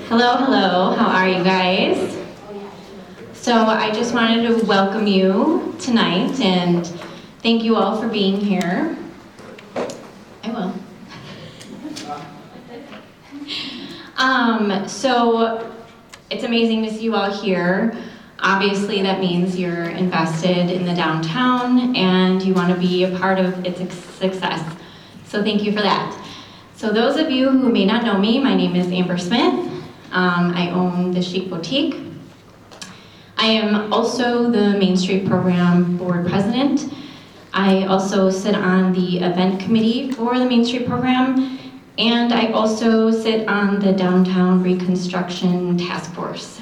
Hello, hello. How are you guys? So I just wanted to welcome you tonight and thank you all for being here. I will. So it's amazing to see you all here. Obviously that means you're invested in the downtown and you want to be a part of its success. So thank you for that. So those of you who may not know me, my name is Amber Smith. I own the Chic Boutique. I am also the Main Street Program Board President. I also sit on the event committee for the Main Street Program, and I also sit on the Downtown Reconstruction Task Force.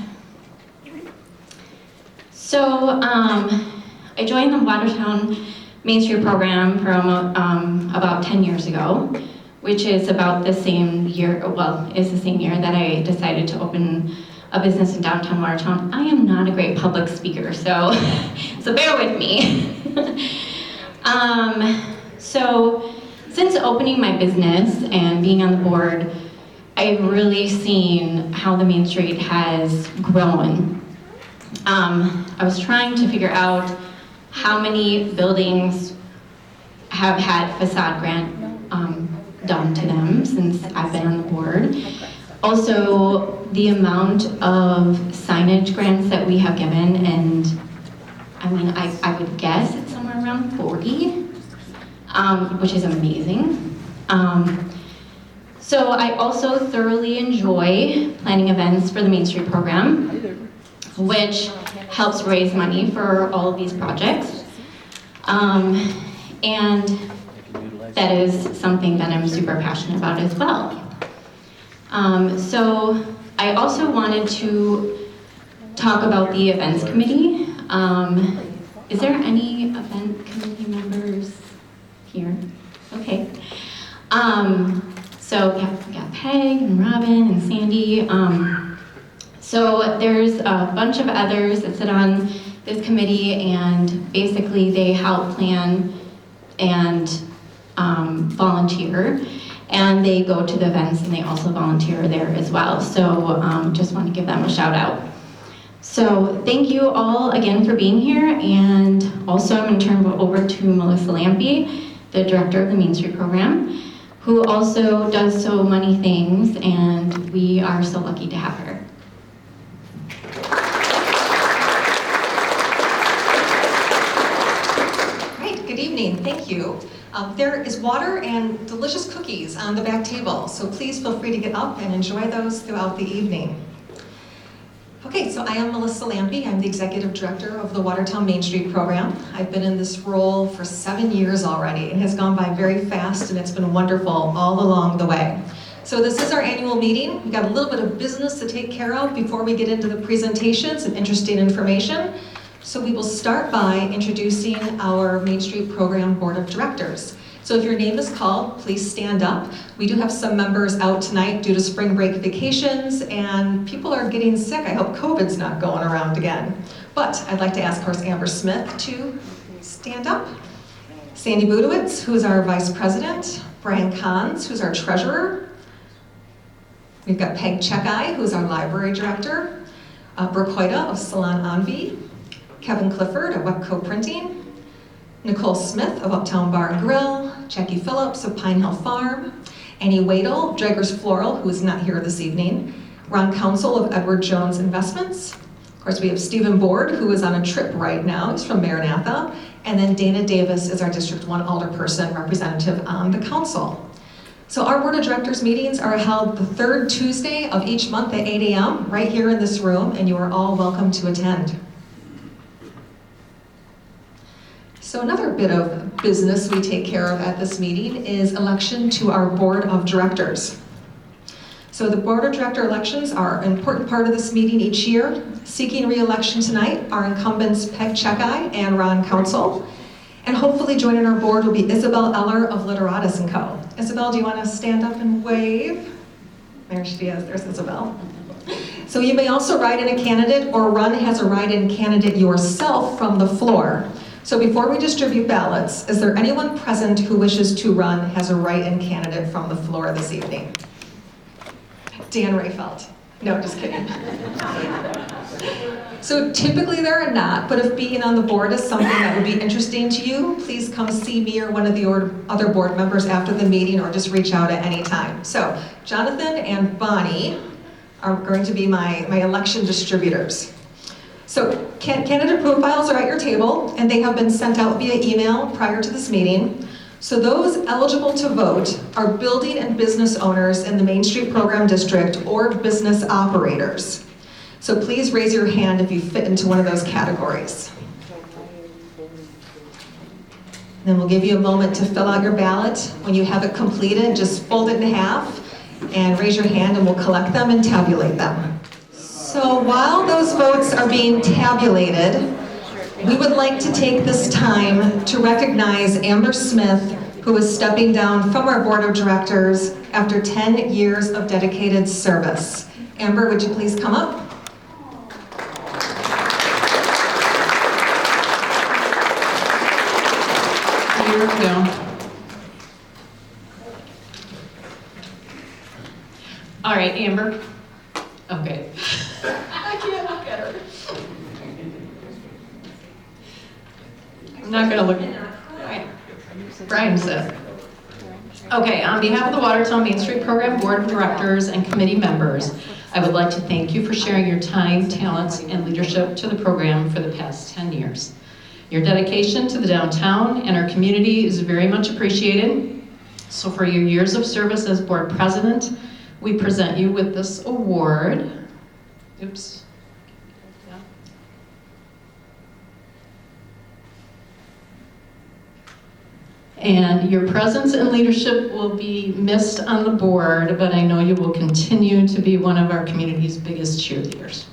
So I joined the Watertown Main Street Program from about 10 years ago, which is about the same year, well, is the same year that I decided to open a business in downtown Watertown. I am not a great public speaker, so bear with me. So since opening my business and being on the board, I've really seen how the Main Street has grown. I was trying to figure out how many buildings have had facade grant done to them since I've been on the board. Also, the amount of signage grants that we have given, and I mean, I would guess it's somewhere around 40, which is amazing. So I also thoroughly enjoy planning events for the Main Street Program, which helps raise money for all of these projects. And that is something that I'm super passionate about as well. So I also wanted to talk about the events committee. Is there any event committee members here? Okay. So we got Peg and Robin and Sandy. So there's a bunch of others that sit on this committee, and basically they help plan and volunteer, and they go to the events and they also volunteer there as well. So just want to give them a shout out. So thank you all again for being here, and also I'm going to turn it over to Melissa Lampe, the director of the Main Street Program, who also does so many things, and we are so lucky to have her. Great, good evening, thank you. There is water and delicious cookies on the back table, so please feel free to get up and enjoy those throughout the evening. Okay, so I am Melissa Lampe. I'm the Executive Director of the Watertown Main Street Program. I've been in this role for 7 years already. It has gone by very fast and it's been wonderful all along the way. So this is our annual meeting. We've got a little bit of business to take care of before we get into the presentations and interesting information. So we will start by introducing our Main Street Program Board of Directors. So if your name is called, please stand up. We do have some members out tonight due to spring break vacations, and people are getting sick. I hope COVID's not going around again. But I'd like to ask, of course, Amber Smith to stand up. Sandy Budowitz, who's our Vice President. Brian Kahns, who's our Treasurer. We've got Peg Checkeye, who's our Library Director. Brooke Hoyda of Salon Envy. Kevin Clifford of Webco Printing, Nicole Smith of Uptown Bar and Grill, Jackie Phillips of Pine Hill Farm, Annie Wadle, Draggers Floral, who is not here this evening, Ron Council of Edward Jones Investments. Of course, we have Stephen Board, who is on a trip right now. He's from Maranatha. And then Dana Davis is our District 1 Alderperson representative on the council. So our Board of Directors meetings are held the third Tuesday of each month at 8 a.m. right here in this room, and you are all welcome to attend. So another bit of business we take care of at this meeting is election to our Board of Directors. So the Board of Director elections are an important part of this meeting each year. Seeking re-election tonight are incumbents Peg Checkeye and Ron Council. And hopefully joining our board will be Isabel Eller of Literatus & Co. Isabel, do you want to stand up and wave? There she is, there's Isabel. So you may also write in a candidate or run as a write-in candidate yourself from the floor. So before we distribute ballots, is there anyone present who wishes to run as a write-in candidate from the floor this evening? Dan Rayfeld. No, just kidding. So typically there are not, but if being on the board is something that would be interesting to you, please come see me or one of the other board members after the meeting, or just reach out at any time. So Jonathan and Bonnie are going to be my election distributors. So candidate profiles are at your table, and they have been sent out via email prior to this meeting. So those eligible to vote are building and business owners in the Main Street Program District or business operators. So please raise your hand if you fit into one of those categories. Then we'll give you a moment to fill out your ballot. When you have it completed, just fold it in half and raise your hand, and we'll collect them and tabulate them. So while those votes are being tabulated, we would like to take this time to recognize Amber Smith, who is stepping down from our board of directors after 10 years of dedicated service. Amber, would you please come up? Here we go. All right, Amber. Okay. I can't look at her. I'm not gonna look at her. All right. Brian said. Okay, on behalf of the Watertown Main Street Program Board of Directors and committee members, I would like to thank you for sharing your time, talents, and leadership to the program for the past 10 years. Your dedication to the downtown and our community is very much appreciated. So for your years of service as board president, we present you with this award. Oops. Yeah. And your presence and leadership will be missed on the board, but I know you will continue to be one of our community's biggest cheerleaders.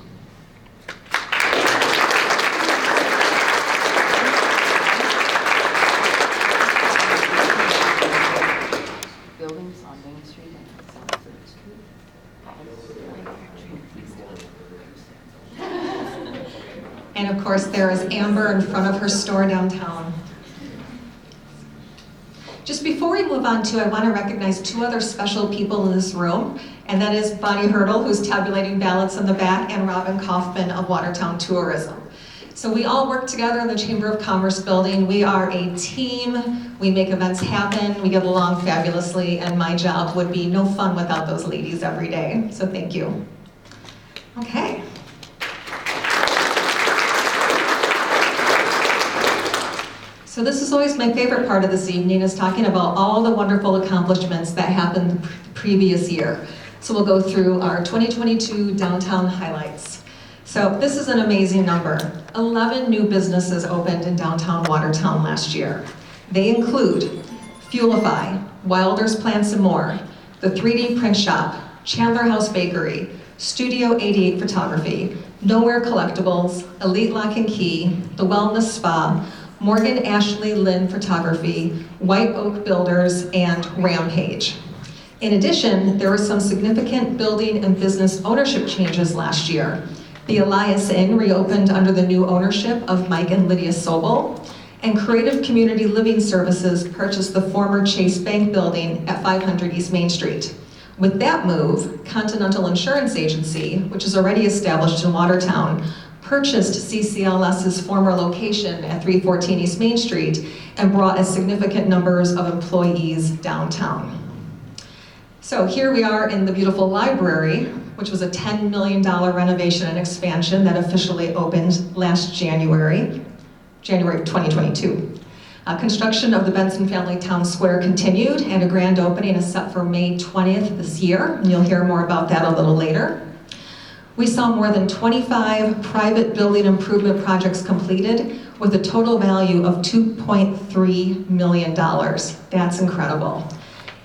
Buildings on Main Street and South Third Street. And of course, there is Amber in front of her store downtown. Just before we move on to, I want to recognize two other special people in this room, and that is Bonnie Hurdle, who's tabulating ballots in the back, and Robin Kaufman of Watertown Tourism. So we all work together in the Chamber of Commerce building. We are a team. We make events happen. We get along fabulously, and my job would be no fun without those ladies every day. So thank you. Okay. So this is always my favorite part of this evening, is talking about all the wonderful accomplishments that happened the previous year. So we'll go through our 2022 downtown highlights. So this is an amazing number. 11 new businesses opened in downtown Watertown last year. They include Fuelify, Wilder's Plants and More, the 3D Print Shop, Chandler House Bakery, Studio 88 Photography, Nowhere Collectibles, Elite Lock and Key, The Wellness Spa, Morgan Ashley Lynn Photography, White Oak Builders, and Rampage. In addition, there were some significant building and business ownership changes last year. The Elias Inn reopened under the new ownership of Mike and Lydia Sobel, and Creative Community Living Services purchased the former Chase Bank building at 500 East Main Street. With that move, Continental Insurance Agency, which is already established in Watertown, purchased CCLS's former location at 314 East Main Street and brought a significant numbers of employees downtown. So here we are in the beautiful library, which was a $10 million renovation and expansion that officially opened last January of 2022. Construction of the Benson Family Town Square continued, and a grand opening is set for May 20th this year, and you'll hear more about that a little later. We saw more than 25 private building improvement projects completed with a total value of $2.3 million. That's incredible.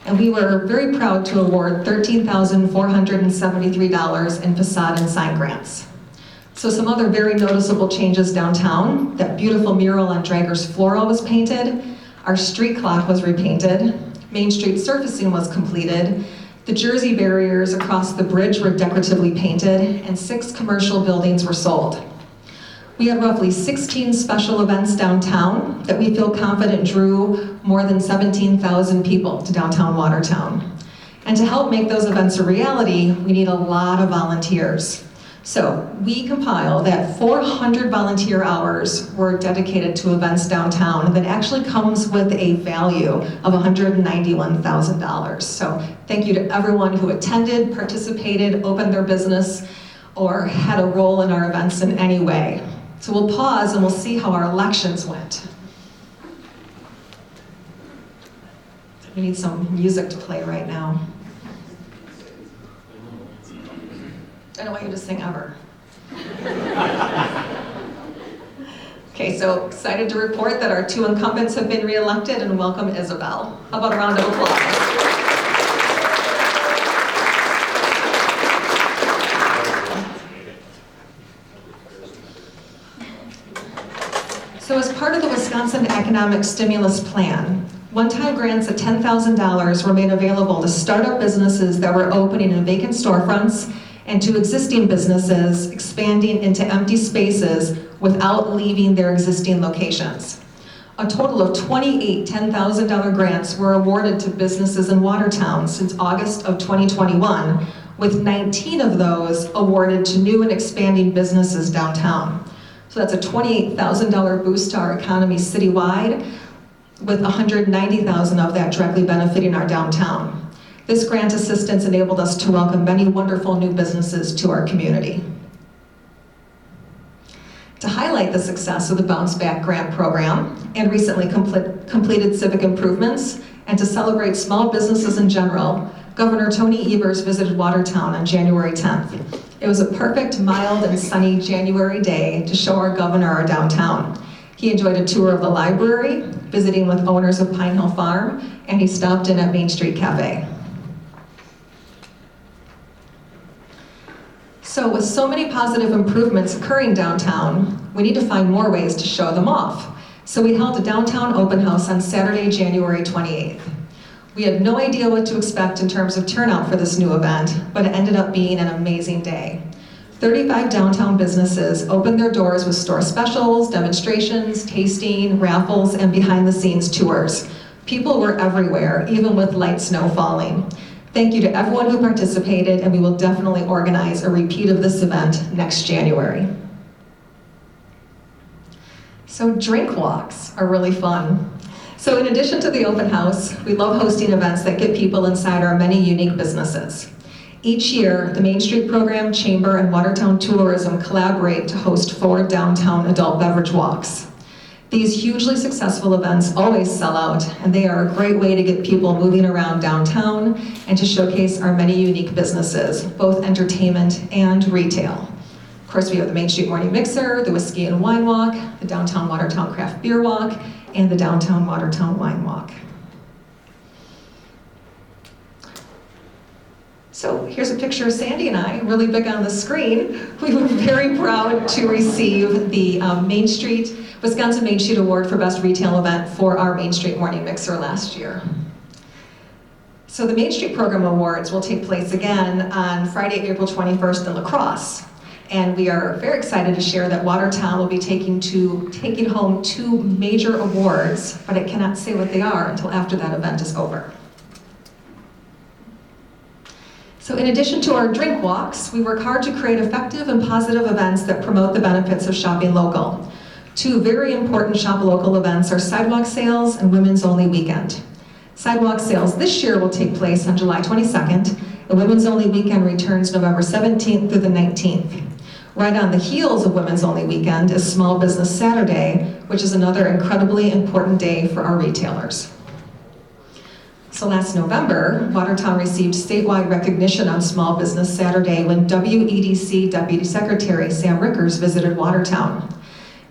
And we were very proud to award $13,473 in facade and sign grants. So some other very noticeable changes downtown. That beautiful mural on Drager's Floral was painted. Our street clock was repainted. Main Street surfacing was completed. The Jersey barriers across the bridge were decoratively painted, and 6 commercial buildings were sold. We had roughly 16 special events downtown that we feel confident drew more than 17,000 people to downtown Watertown. And to help make those events a reality, we need a lot of volunteers. So we compiled that 400 volunteer hours were dedicated to events downtown that actually comes with a value of $191,000. So thank you to everyone who attended, participated, opened their business, or had a role in our events in any way. So we'll pause and we'll see how our elections went. We need some music to play right now. I don't want you to sing ever. Okay, so excited to report that our 2 incumbents have been reelected, and welcome Isabel. How about a round of applause? So as part of the Wisconsin Economic Stimulus Plan, one-time grants of $10,000 were made available to startup businesses that were opening in vacant storefronts and to existing businesses expanding into empty spaces without leaving their existing locations. A total of 28 $10,000 grants were awarded to businesses in Watertown since August of 2021, with 19 of those awarded to new and expanding businesses downtown. So that's a $28,000 boost to our economy citywide, with $190,000 of that directly benefiting our downtown. This grant assistance enabled us to welcome many wonderful new businesses to our community. To highlight the success of the Bounce Back Grant Program and recently completed civic improvements, and to celebrate small businesses in general, Governor Tony Evers visited Watertown on January 10th. It was a perfect, mild, and sunny January day to show our governor our downtown. He enjoyed a tour of the library, visiting with owners of Pine Hill Farm, and he stopped in at Main Street Cafe. So with so many positive improvements occurring downtown, we need to find more ways to show them off. So we held a downtown open house on Saturday, January 28th. We had no idea what to expect in terms of turnout for this new event, but it ended up being an amazing day. 35 downtown businesses opened their doors with store specials, demonstrations, tasting, raffles, and behind-the-scenes tours. People were everywhere, even with light snow falling. Thank you to everyone who participated, and we will definitely organize a repeat of this event next January. So drink walks are really fun. So in addition to the open house, we love hosting events that get people inside our many unique businesses. Each year, the Main Street Program, Chamber, and Watertown Tourism collaborate to host 4 downtown adult beverage walks. These hugely successful events always sell out, and they are a great way to get people moving around downtown and to showcase our many unique businesses, both entertainment and retail. Of course, we have the Main Street Morning Mixer, the Whiskey and Wine Walk, the Downtown Watertown Craft Beer Walk, and the Downtown Watertown Wine Walk. So here's a picture of Sandy and I, really big on the screen. We were very proud to receive the Wisconsin Main Street Award for Best Retail Event for our Main Street Morning Mixer last year. So the Main Street Program Awards will take place again on Friday, April 21st in La Crosse. And we are very excited to share that Watertown will be taking home 2 major awards, but I cannot say what they are until after that event is over. So in addition to our drink walks, we work hard to create effective and positive events that promote the benefits of shopping local. 2 very important shop local events are Sidewalk Sales and Women's Only Weekend. Sidewalk Sales this year will take place on July 22nd. The Women's Only Weekend returns November 17th through the 19th. Right on the heels of Women's Only Weekend is Small Business Saturday, which is another incredibly important day for our retailers. So last November, Watertown received statewide recognition on Small Business Saturday when WEDC Deputy Secretary Sam Rickers visited Watertown.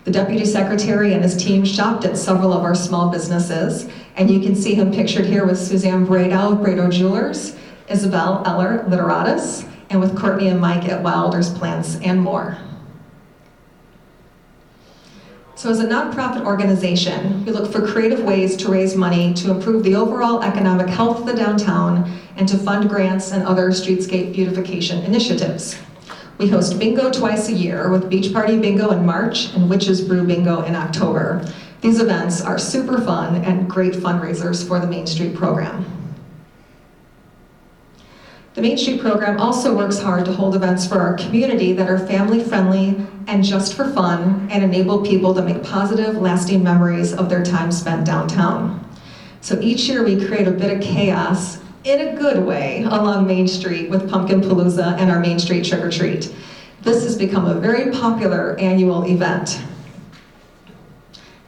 The Deputy Secretary and his team shopped at several of our small businesses, and you can see him pictured here with Suzanne Bradow of Bradow Jewelers, Isabel Eller Literatus, and with Courtney and Mike at Wilder's Plants and more. So as a nonprofit organization, we look for creative ways to raise money to improve the overall economic health of the downtown and to fund grants and other streetscape beautification initiatives. We host bingo twice a year with Beach Party Bingo in March and Witches Brew Bingo in October. These events are super fun and great fundraisers for the Main Street program. The Main Street program also works hard to hold events for our community that are family-friendly and just for fun and enable people to make positive, lasting memories of their time spent downtown. So each year we create a bit of chaos, in a good way, along Main Street with Pumpkin Palooza and our Main Street Trick or Treat. This has become a very popular annual event.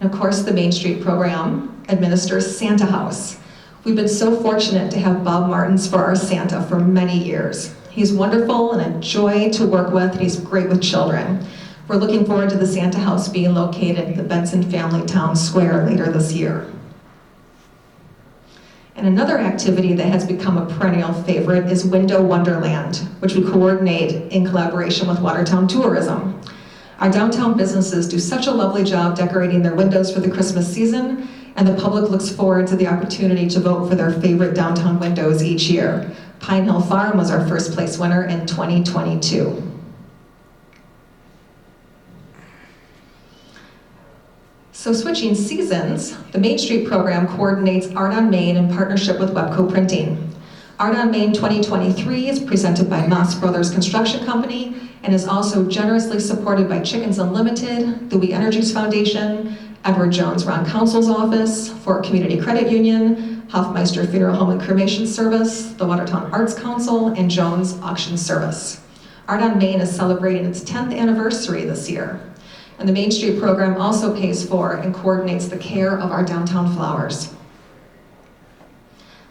And of course, the Main Street program administers Santa House. We've been so fortunate to have Bob Martins for our Santa for many years. He's wonderful and a joy to work with, and he's great with children. We're looking forward to the Santa House being located in the Benson Family Town Square later this year. And another activity that has become a perennial favorite is Window Wonderland, which we coordinate in collaboration with Watertown Tourism. Our downtown businesses do such a lovely job decorating their windows for the Christmas season, and the public looks forward to the opportunity to vote for their favorite downtown windows each year. Pine Hill Farm was our first place winner in 2022. So switching seasons, the Main Street program coordinates Art on Main in partnership with Webco Printing. Art on Main 2023 is presented by Moss Brothers Construction Company and is also generously supported by Chickens Unlimited, the We Energies Foundation, Edward Jones Ron Counsel's Office, Fort Community Credit Union, Hoffmeister Funeral Home and Cremation Service, the Watertown Arts Council, and Jones Auction Service. Art on Main is celebrating its 10th anniversary this year. And the Main Street program also pays for and coordinates the care of our downtown flowers.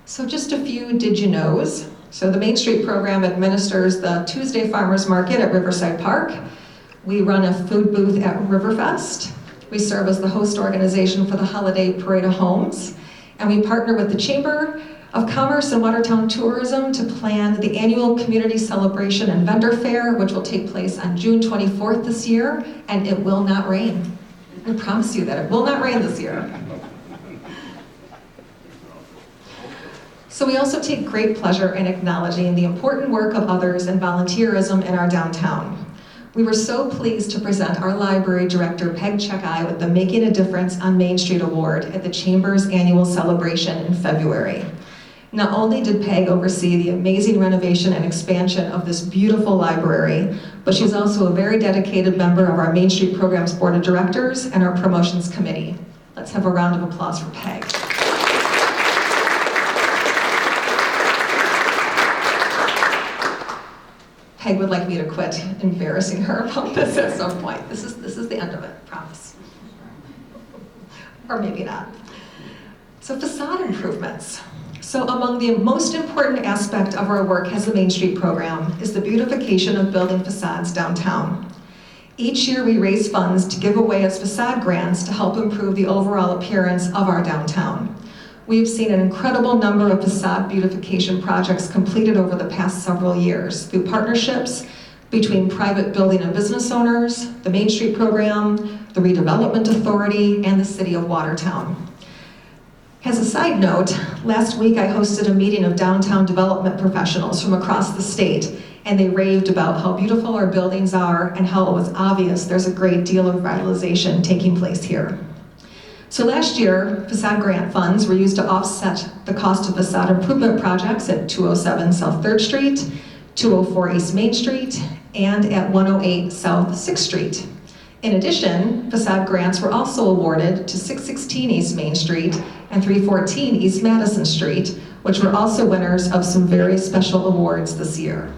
So just a few did you knows. So the Main Street program administers the Tuesday Farmers Market at Riverside Park. We run a food booth at Riverfest. We serve as the host organization for the Holiday Parade of Homes. And we partner with the Chamber of Commerce and Watertown Tourism to plan the annual community celebration and vendor fair, which will take place on June 24th this year, and it will not rain. I promise you that it will not rain this year. So we also take great pleasure in acknowledging the important work of others and volunteerism in our downtown. We were so pleased to present our library director, Peg Checkeye, with the Making a Difference on Main Street Award at the Chamber's annual celebration in February. Not only did Peg oversee the amazing renovation and expansion of this beautiful library, but she's also a very dedicated member of our Main Street Program's Board of Directors and our Promotions Committee. Let's have a round of applause for Peg. Peg would like me to quit embarrassing her about this at some point. This is the end of it, promise. Or maybe not. So facade improvements. So among the most important aspect of our work as the Main Street program is the beautification of building facades downtown. Each year we raise funds to give away as facade grants to help improve the overall appearance of our downtown. We've seen an incredible number of facade beautification projects completed over the past several years through partnerships between private building and business owners, the Main Street program, the Redevelopment Authority, and the City of Watertown. As a side note, last week I hosted a meeting of downtown development professionals from across the state, and they raved about how beautiful our buildings are and how it was obvious there's a great deal of revitalization taking place here. So last year, facade grant funds were used to offset the cost of facade improvement projects at 207 South 3rd Street, 204 East Main Street, and at 108 South 6th Street. In addition, facade grants were also awarded to 616 East Main Street and 314 East Madison Street, which were also winners of some very special awards this year.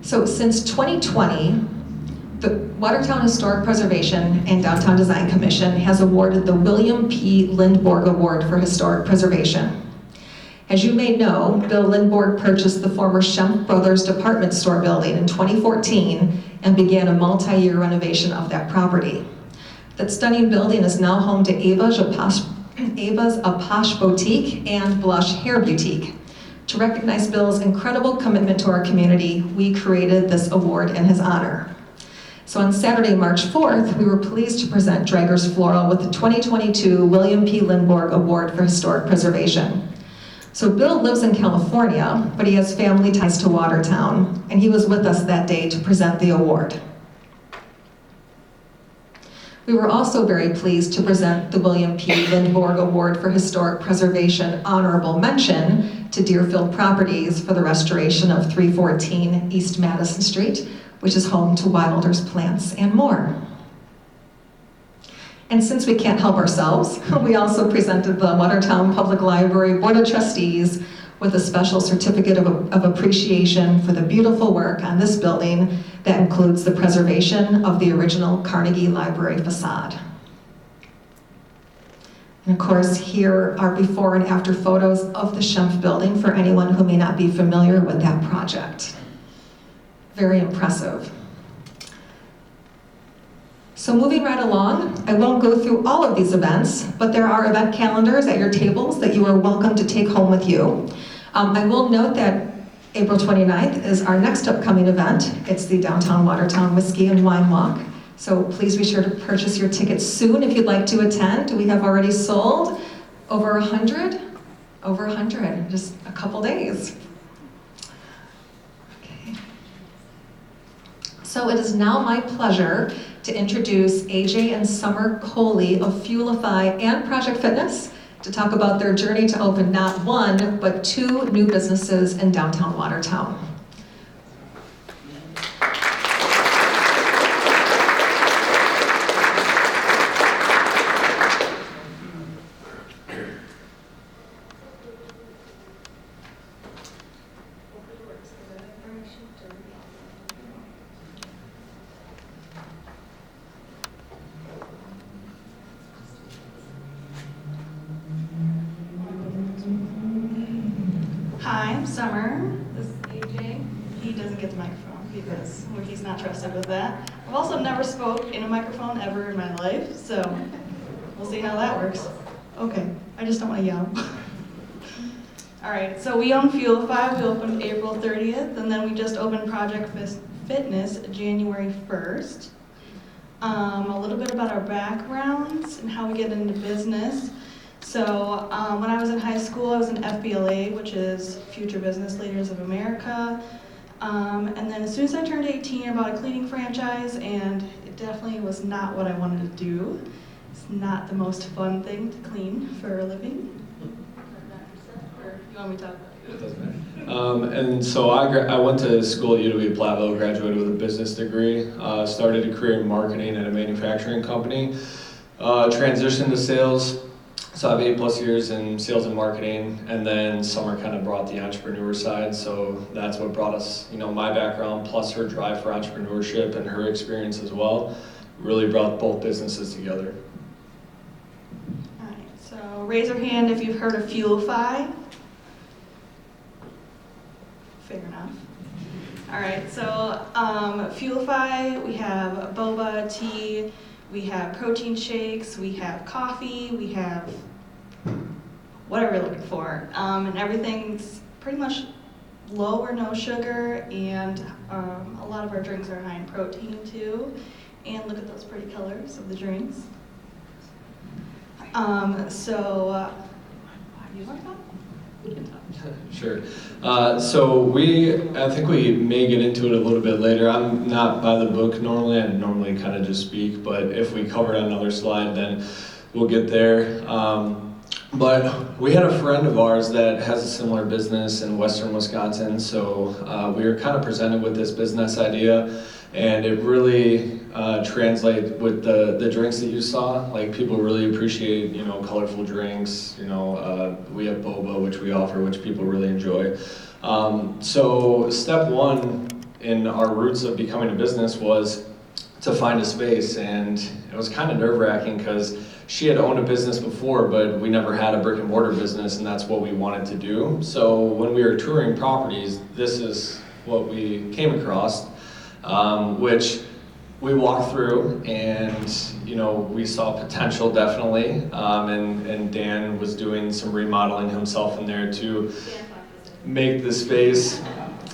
So since 2020, the Watertown Historic Preservation and Downtown Design Commission has awarded the William P. Lindborg Award for Historic Preservation. As you may know, Bill Lindborg purchased the former Schempp Brothers department store building in 2014 and began a multi-year renovation of that property. That stunning building is now home to Ava's A Posh Boutique and Blush Hair Boutique. To recognize Bill's incredible commitment to our community, we created this award in his honor. So on Saturday, March 4th, we were pleased to present Draggers Floral with the 2022 William P. Lindborg Award for Historic Preservation. So Bill lives in California, but he has family ties to Watertown, and he was with us that day to present the award. We were also very pleased to present the William P. Lindborg Award for Historic Preservation Honorable Mention to Deerfield Properties for the restoration of 314 East Madison Street, which is home to Wilders Plants and More. And since we can't help ourselves, we also presented the Watertown Public Library Board of Trustees with a special certificate of appreciation for the beautiful work on this building that includes the preservation of the original Carnegie Library facade. And of course, here are before and after photos of the Schempf building for anyone who may not be familiar with that project. Very impressive. So moving right along, I won't go through all of these events, but there are event calendars at your tables that you are welcome to take home with you. I will note that April 29th is our next upcoming event. It's the Downtown Watertown Whiskey and Wine Walk. So please be sure to purchase your tickets soon if you'd like to attend. We have already sold over 100, just a couple days. Okay. So it is now my pleasure to introduce AJ and Summer Coley of Fuelify and Project Fitness to talk about their journey to open not one, but 2 new businesses in downtown Watertown. Hi, I'm Summer. This is AJ. He doesn't get the microphone because he's not trusted with that. I've also never spoke in a microphone ever in my life, so we'll see how that works. Okay, I just don't want to yell. All right, so we own Fuelify. We opened April 30th, and then we just opened Project Fitness January 1st. A little bit about our backgrounds and how we get into business. So when I was in high school, I was in FBLA, which is Future Business Leaders of America. And then as soon as I turned 18, I bought a cleaning franchise, and it definitely was not what I wanted to do. It's not the most fun thing to clean for a living. Or you want me to talk about it? It doesn't matter. And so I went to school at UW-Platteville, graduated with a business degree, started a career in marketing at a manufacturing company, transitioned to sales. So I have 8+ years in sales and marketing, and then Summer kind of brought the entrepreneur side. So that's what brought us, my background plus her drive for entrepreneurship and her experience as well, really brought both businesses together. All right, so raise your hand if you've heard of Fuelify. Fair enough. All right, so Fuelify, we have boba, tea, we have protein shakes, we have coffee, we have whatever you're looking for. And everything's pretty much low or no sugar, and a lot of our drinks are high in protein too. And look at those pretty colors of the drinks. Do you want to talk? Sure. So I think we may get into it a little bit later. I'm not by the book normally. I normally kind of just speak, but if we cover it on another slide, then we'll get there. But we had a friend of ours that has a similar business in Western Wisconsin, so we were kind of presented with this business idea, and it really translates with the drinks that you saw. Like, people really appreciate, colorful drinks. We have boba, which we offer, which people really enjoy. So step one in our roots of becoming a business was to find a space, and it was kind of nerve-wracking because she had owned a business before, but we never had a brick and mortar business, and that's what we wanted to do. So when we were touring properties, this is what we came across, which we walked through, and we saw potential definitely, and Dan was doing some remodeling himself in there to make the space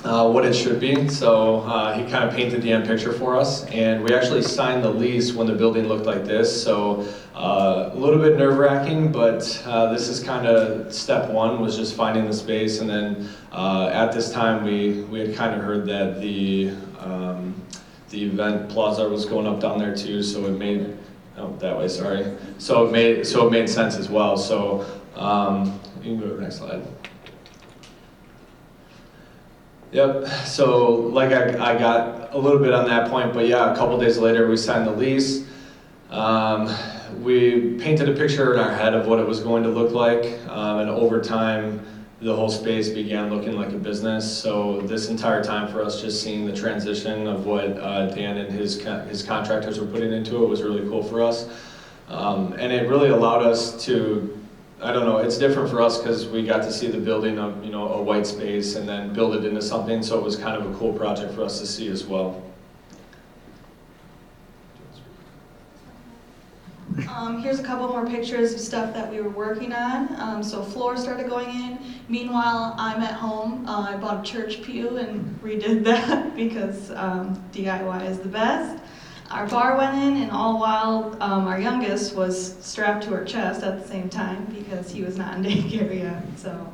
what it should be. So he kind of painted the end picture for us, and we actually signed the lease when the building looked like this. So a little bit nerve-wracking, but this is kind of step one, was just finding the space. And then at this time we had kind of heard that the event plaza was going up down there too, so it made Oh, that way, sorry. So it made sense as well. So you can go to the next slide. Yep, so like I got a little bit on that point, but yeah, a couple days later we signed the lease. We painted a picture in our head of what it was going to look like, and over time, the whole space began looking like a business. So this entire time for us, just seeing the transition of what Dan and his contractors were putting into it was really cool for us. And it really allowed us to, I don't know, it's different for us because we got to see the building of, you know, a white space and then build it into something. So it was kind of a cool project for us to see as well. Here's a couple more pictures of stuff that we were working on. So floor started going in. Meanwhile, I'm at home. I bought a church pew and redid that because DIY is the best. Our bar went in, and all while our youngest was strapped to her chest at the same time because he was not in daycare yet. So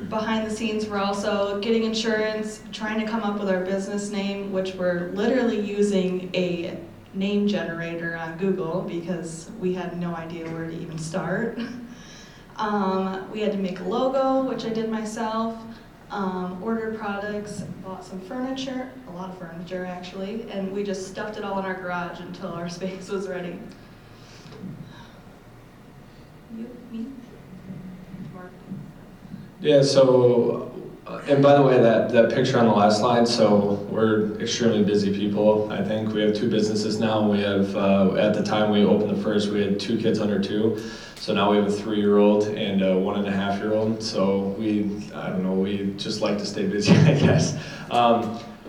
behind the scenes, we're also getting insurance, trying to come up with our business name, which we're literally using a name generator on Google because we had no idea where to even start. We had to make a logo, which I did myself, ordered products, bought some furniture, a lot of furniture actually, and we just stuffed it all in our garage until our space was ready. You, me? Mark? Yeah, so, and by the way, that picture on the last slide, so we're extremely busy people. I think we have 2 businesses now. We have, at the time we opened the first, we had 2 kids under 2. So now we have a 3-year-old and a 1.5-year-old. So I don't know, we just like to stay busy, I guess.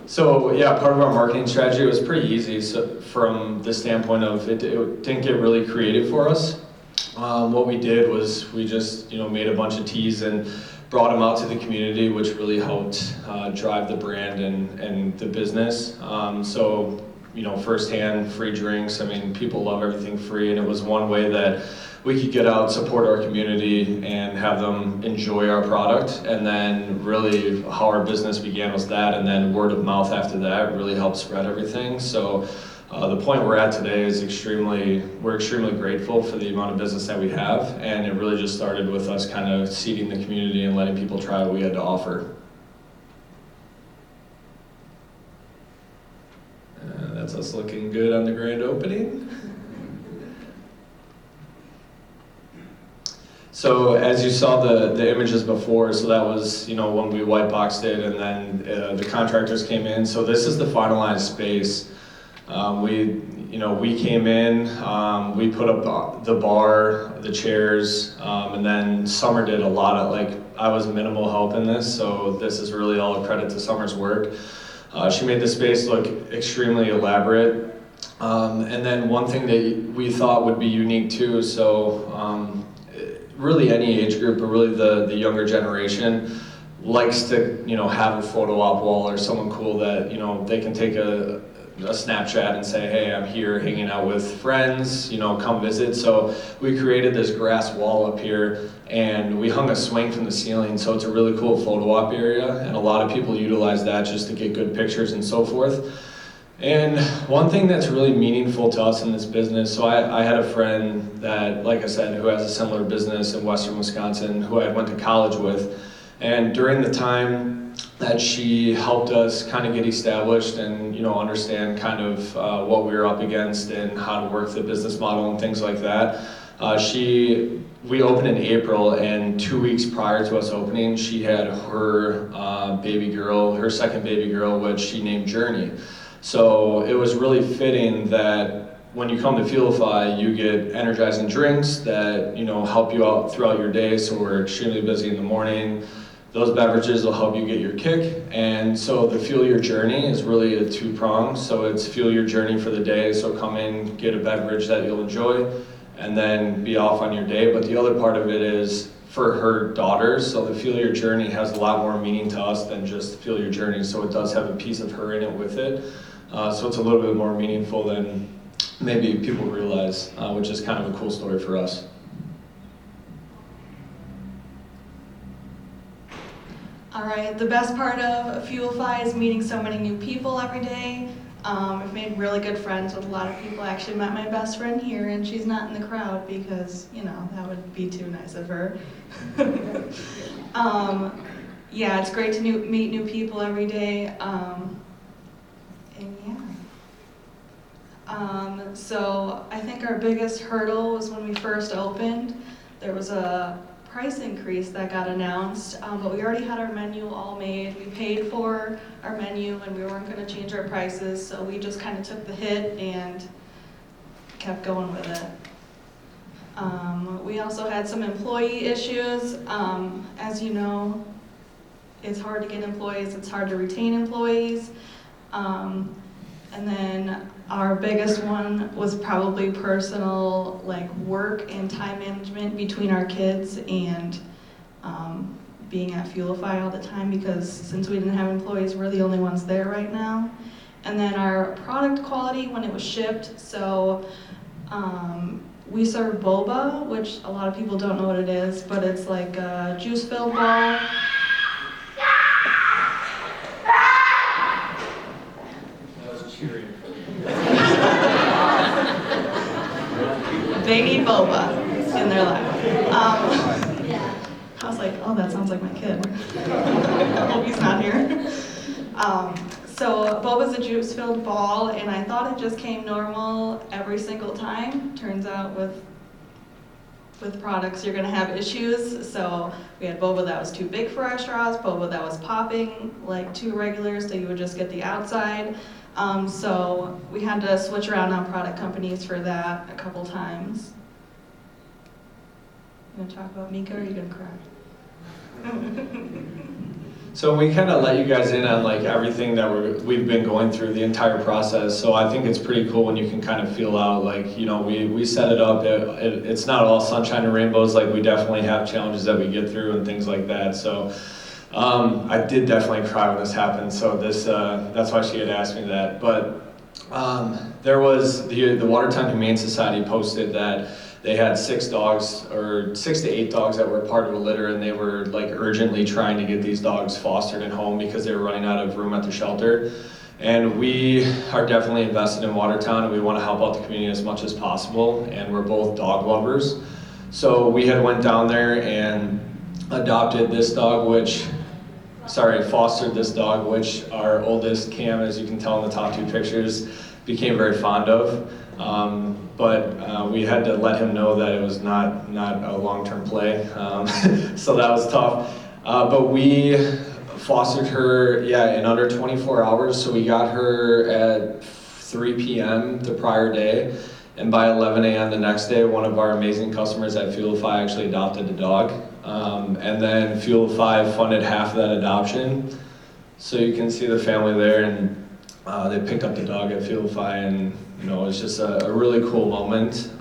So yeah, part of our marketing strategy was pretty easy. So from the standpoint of it didn't get really creative for us. What we did was we just, you know, made a bunch of teas and brought them out to the community, which really helped drive the brand and the business. So, you know, firsthand, free drinks. I mean, people love everything free, and it was one way that we could get out, support our community, and have them enjoy our product. And then really how our business began was that, and then word of mouth after that really helped spread everything. So the point we're at today is we're extremely grateful for the amount of business that we have, and it really just started with us kind of seeding the community and letting people try what we had to offer. That's us looking good on the grand opening. So as you saw the images before, so that was, you know, when we white boxed it, and then the contractors came in. So this is the finalized space. We came in, we put up the bar, the chairs, and then Summer did a lot of, I was minimal help in this, so this is really all a credit to Summer's work. She made the space look extremely elaborate. And then one thing that we thought would be unique too, so really any age group, but really the younger generation likes to, you know, have a photo op wall or someone cool that, you know, they can take a Snapchat and say, hey, I'm here hanging out with friends, you know, come visit. So we created this grass wall up here, and we hung a swing from the ceiling, so it's a really cool photo op area, and a lot of people utilize that just to get good pictures and so forth. And one thing that's really meaningful to us in this business, so I had a friend that, like I said, who has a similar business in Western Wisconsin, who I went to college with, and during the time that she helped us kind of get established and, you know, understand kind of what we were up against and how to work the business model and things like that. We opened in April, and 2 weeks prior to us opening, she had her baby girl, her second baby girl, which she named Journey. So it was really fitting that when you come to Fuelify, you get energizing drinks that, you know, help you out throughout your day. So we're extremely busy in the morning. Those beverages will help you get your kick. And so the Fuel Your Journey is really a 2-prong. So it's fuel your journey for the day. So come in, get a beverage that you'll enjoy, and then be off on your day. But the other part of it is for her daughters. So the Fuel Your Journey has a lot more meaning to us than just Fuel Your Journey. So it does have a piece of her in it with it. So it's a little bit more meaningful than maybe people realize, which is kind of a cool story for us. All right, the best part of Fuelify is meeting so many new people every day. I've made really good friends with a lot of people. I actually met my best friend here, and she's not in the crowd because, you know, that would be too nice of her. Yeah, it's great to meet new people every day. And yeah. So I think our biggest hurdle was when we first opened. There was a price increase that got announced, but we already had our menu all made. We paid for our menu and we weren't going to change our prices, so we just kind of took the hit and kept going with it. We also had some employee issues. As you know, it's hard to get employees, it's hard to retain employees. And then our biggest one was probably personal, like work and time management between our kids and being at Fuelify all the time, because since we didn't have employees, we're the only ones there right now. And then our product quality when it was shipped, so we serve boba, which a lot of people don't know what it is, but it's like a juice-filled ball. They need boba in their life. I was like, oh, that sounds like my kid. I hope he's not here. So boba's a juice-filled ball, and I thought it just came normal every single time. Turns out with products, you're gonna have issues. So we had boba that was too big for our straws, boba that was popping like too regular, so you would just get the outside. So we had to switch around on product companies for that a couple times. You gonna talk about Mika, or are you gonna cry? So we kind of let you guys in on like everything that we've been going through, the entire process. So I think it's pretty cool when you can kind of feel out, like, you know, we set it up. It's not all sunshine and rainbows. Like, we definitely have challenges that we get through and things like that. So I did definitely cry when this happened. So that's why she had asked me that. But there was the Watertown Humane Society posted that they had 6 to 8 dogs that were part of a litter, and they were like urgently trying to get these dogs fostered in home because they were running out of room at the shelter. And we are definitely invested in Watertown, and we want to help out the community as much as possible, and we're both dog lovers. So we had went down there and fostered this dog, which our oldest, Cam, as you can tell in the top 2 pictures, became very fond of. But we had to let him know that it was not a long-term play, so that was tough. But we fostered her, in under 24 hours, so we got her at 3 p.m. the prior day, and by 11 a.m. the next day, one of our amazing customers at Fuelify actually adopted the dog. And then Fuelify funded half of that adoption. So you can see the family there, and they picked up the dog at Fuelify, and you know, it was just a really cool moment.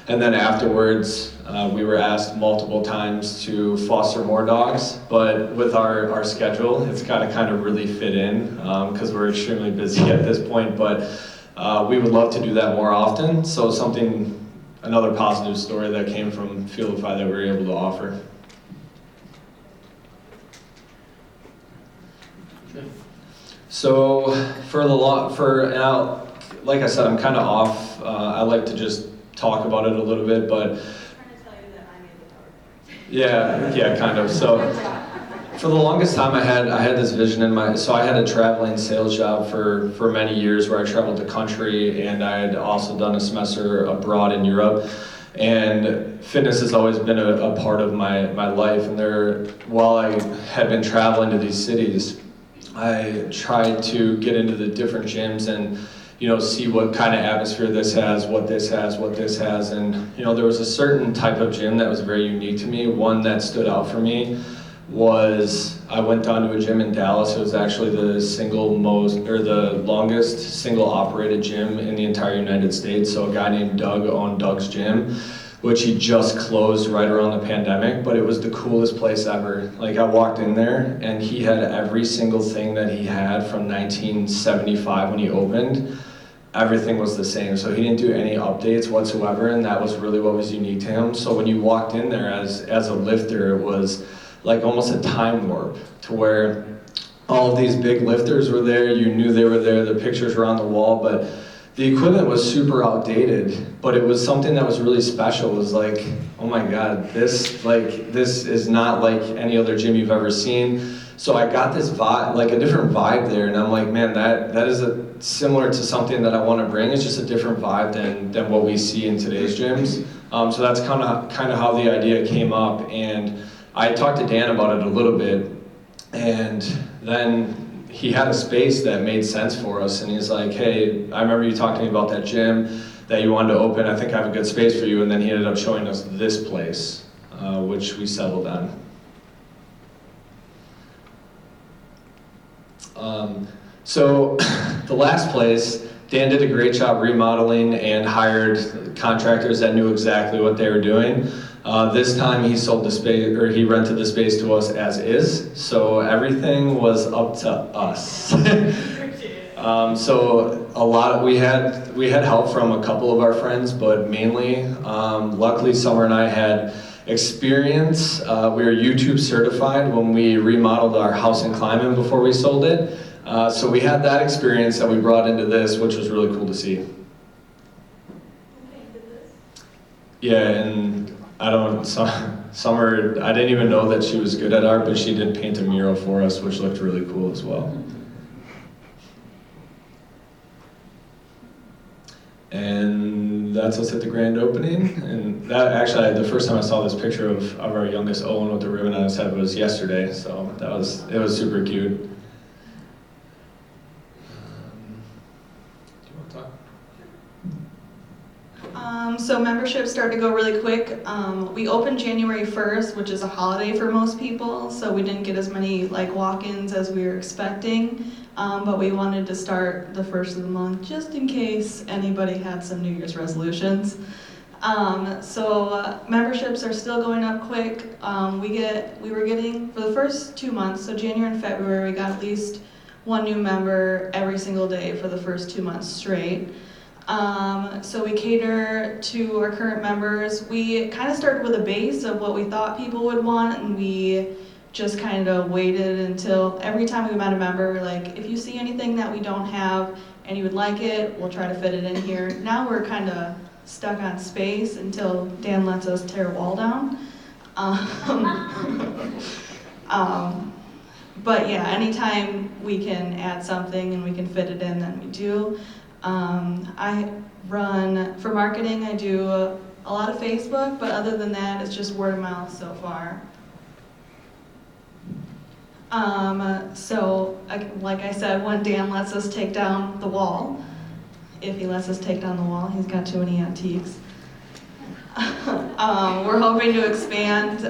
And then afterwards, we were asked multiple times to foster more dogs, but with our schedule, it's got to kind of really fit in because we're extremely busy at this point, but we would love to do that more often. So another positive story that came from Fuelify that we were able to offer. So like I said, I'm kind of off. I like to just talk about it a little bit, but I'm trying to tell you that I made the PowerPoint. yeah, kind of. So for the longest time, I had this vision in my. So I had a traveling sales job for many years where I traveled the country, and I had also done a semester abroad in Europe. And fitness has always been a part of my life. And while I had been traveling to these cities, I tried to get into the different gyms and, you know, see what kind of atmosphere this has, what this has. And, you know, there was a certain type of gym that was very unique to me. One that stood out for me was, I went down to a gym in Dallas. It was actually the longest single operated gym in the entire United States. So a guy named Doug owned Doug's Gym, which he just closed right around the pandemic, but it was the coolest place ever. Like, I walked in there and he had every single thing that he had from 1975 when he opened. Everything was the same, so he didn't do any updates whatsoever, and that was really what was unique to him. So when you walked in there as a lifter, it was like almost a time warp, to where all of these big lifters were there. You knew they were there. The pictures were on the wall, but the equipment was super outdated. But it was something that was really special. It was like, oh my God, this is not like any other gym you've ever seen. So I got this vibe, like a different vibe there, and I'm like, man, that is similar to something that I want to bring. It's just a different vibe than what we see in today's gyms. So that's kind of how the idea came up, and I talked to Dan about it a little bit, and then he had a space that made sense for us, and he's like, hey, I remember you talking to me about that gym that you wanted to open. I think I have a good space for you, and then he ended up showing us this place, which we settled on. So the last place, Dan did a great job remodeling and hired contractors that knew exactly what they were doing. This time he sold the space, or he rented the space to us as is, so everything was up to us. So we had help from a couple of our friends, but mainly, luckily Summer and I had experience. We were YouTube certified when we remodeled our house in Kleiman before we sold it. So we had that experience that we brought into this, which was really cool to see. Yeah, and Summer, I didn't even know that she was good at art, but she did paint a mural for us, which looked really cool as well. And that's us at the grand opening. And that actually, the first time I saw this picture of our youngest Owen with the ribbon on his head was yesterday, so it was super cute. So memberships started to go really quick. We opened January 1st, which is a holiday for most people, so we didn't get as many walk-ins as we were expecting, but we wanted to start the first of the month just in case anybody had some New Year's resolutions. Memberships are still going up quick. We were getting, for the first 2 months, so January and February, we got at least one new member every single day for the first 2 months straight. So we cater to our current members. We kind of started with a base of what we thought people would want, and we just kind of waited until every time we met a member, we're like, if you see anything that we don't have and you would like it, we'll try to fit it in here. Now we're kind of stuck on space until Dan lets us tear a wall down. But yeah, anytime we can add something and we can fit it in, then we do. I run, for marketing, I do a lot of Facebook, but other than that, it's just word of mouth so far. Like I said, when Dan lets us take down the wall, if he lets us take down the wall, he's got too many antiques. We're hoping to expand,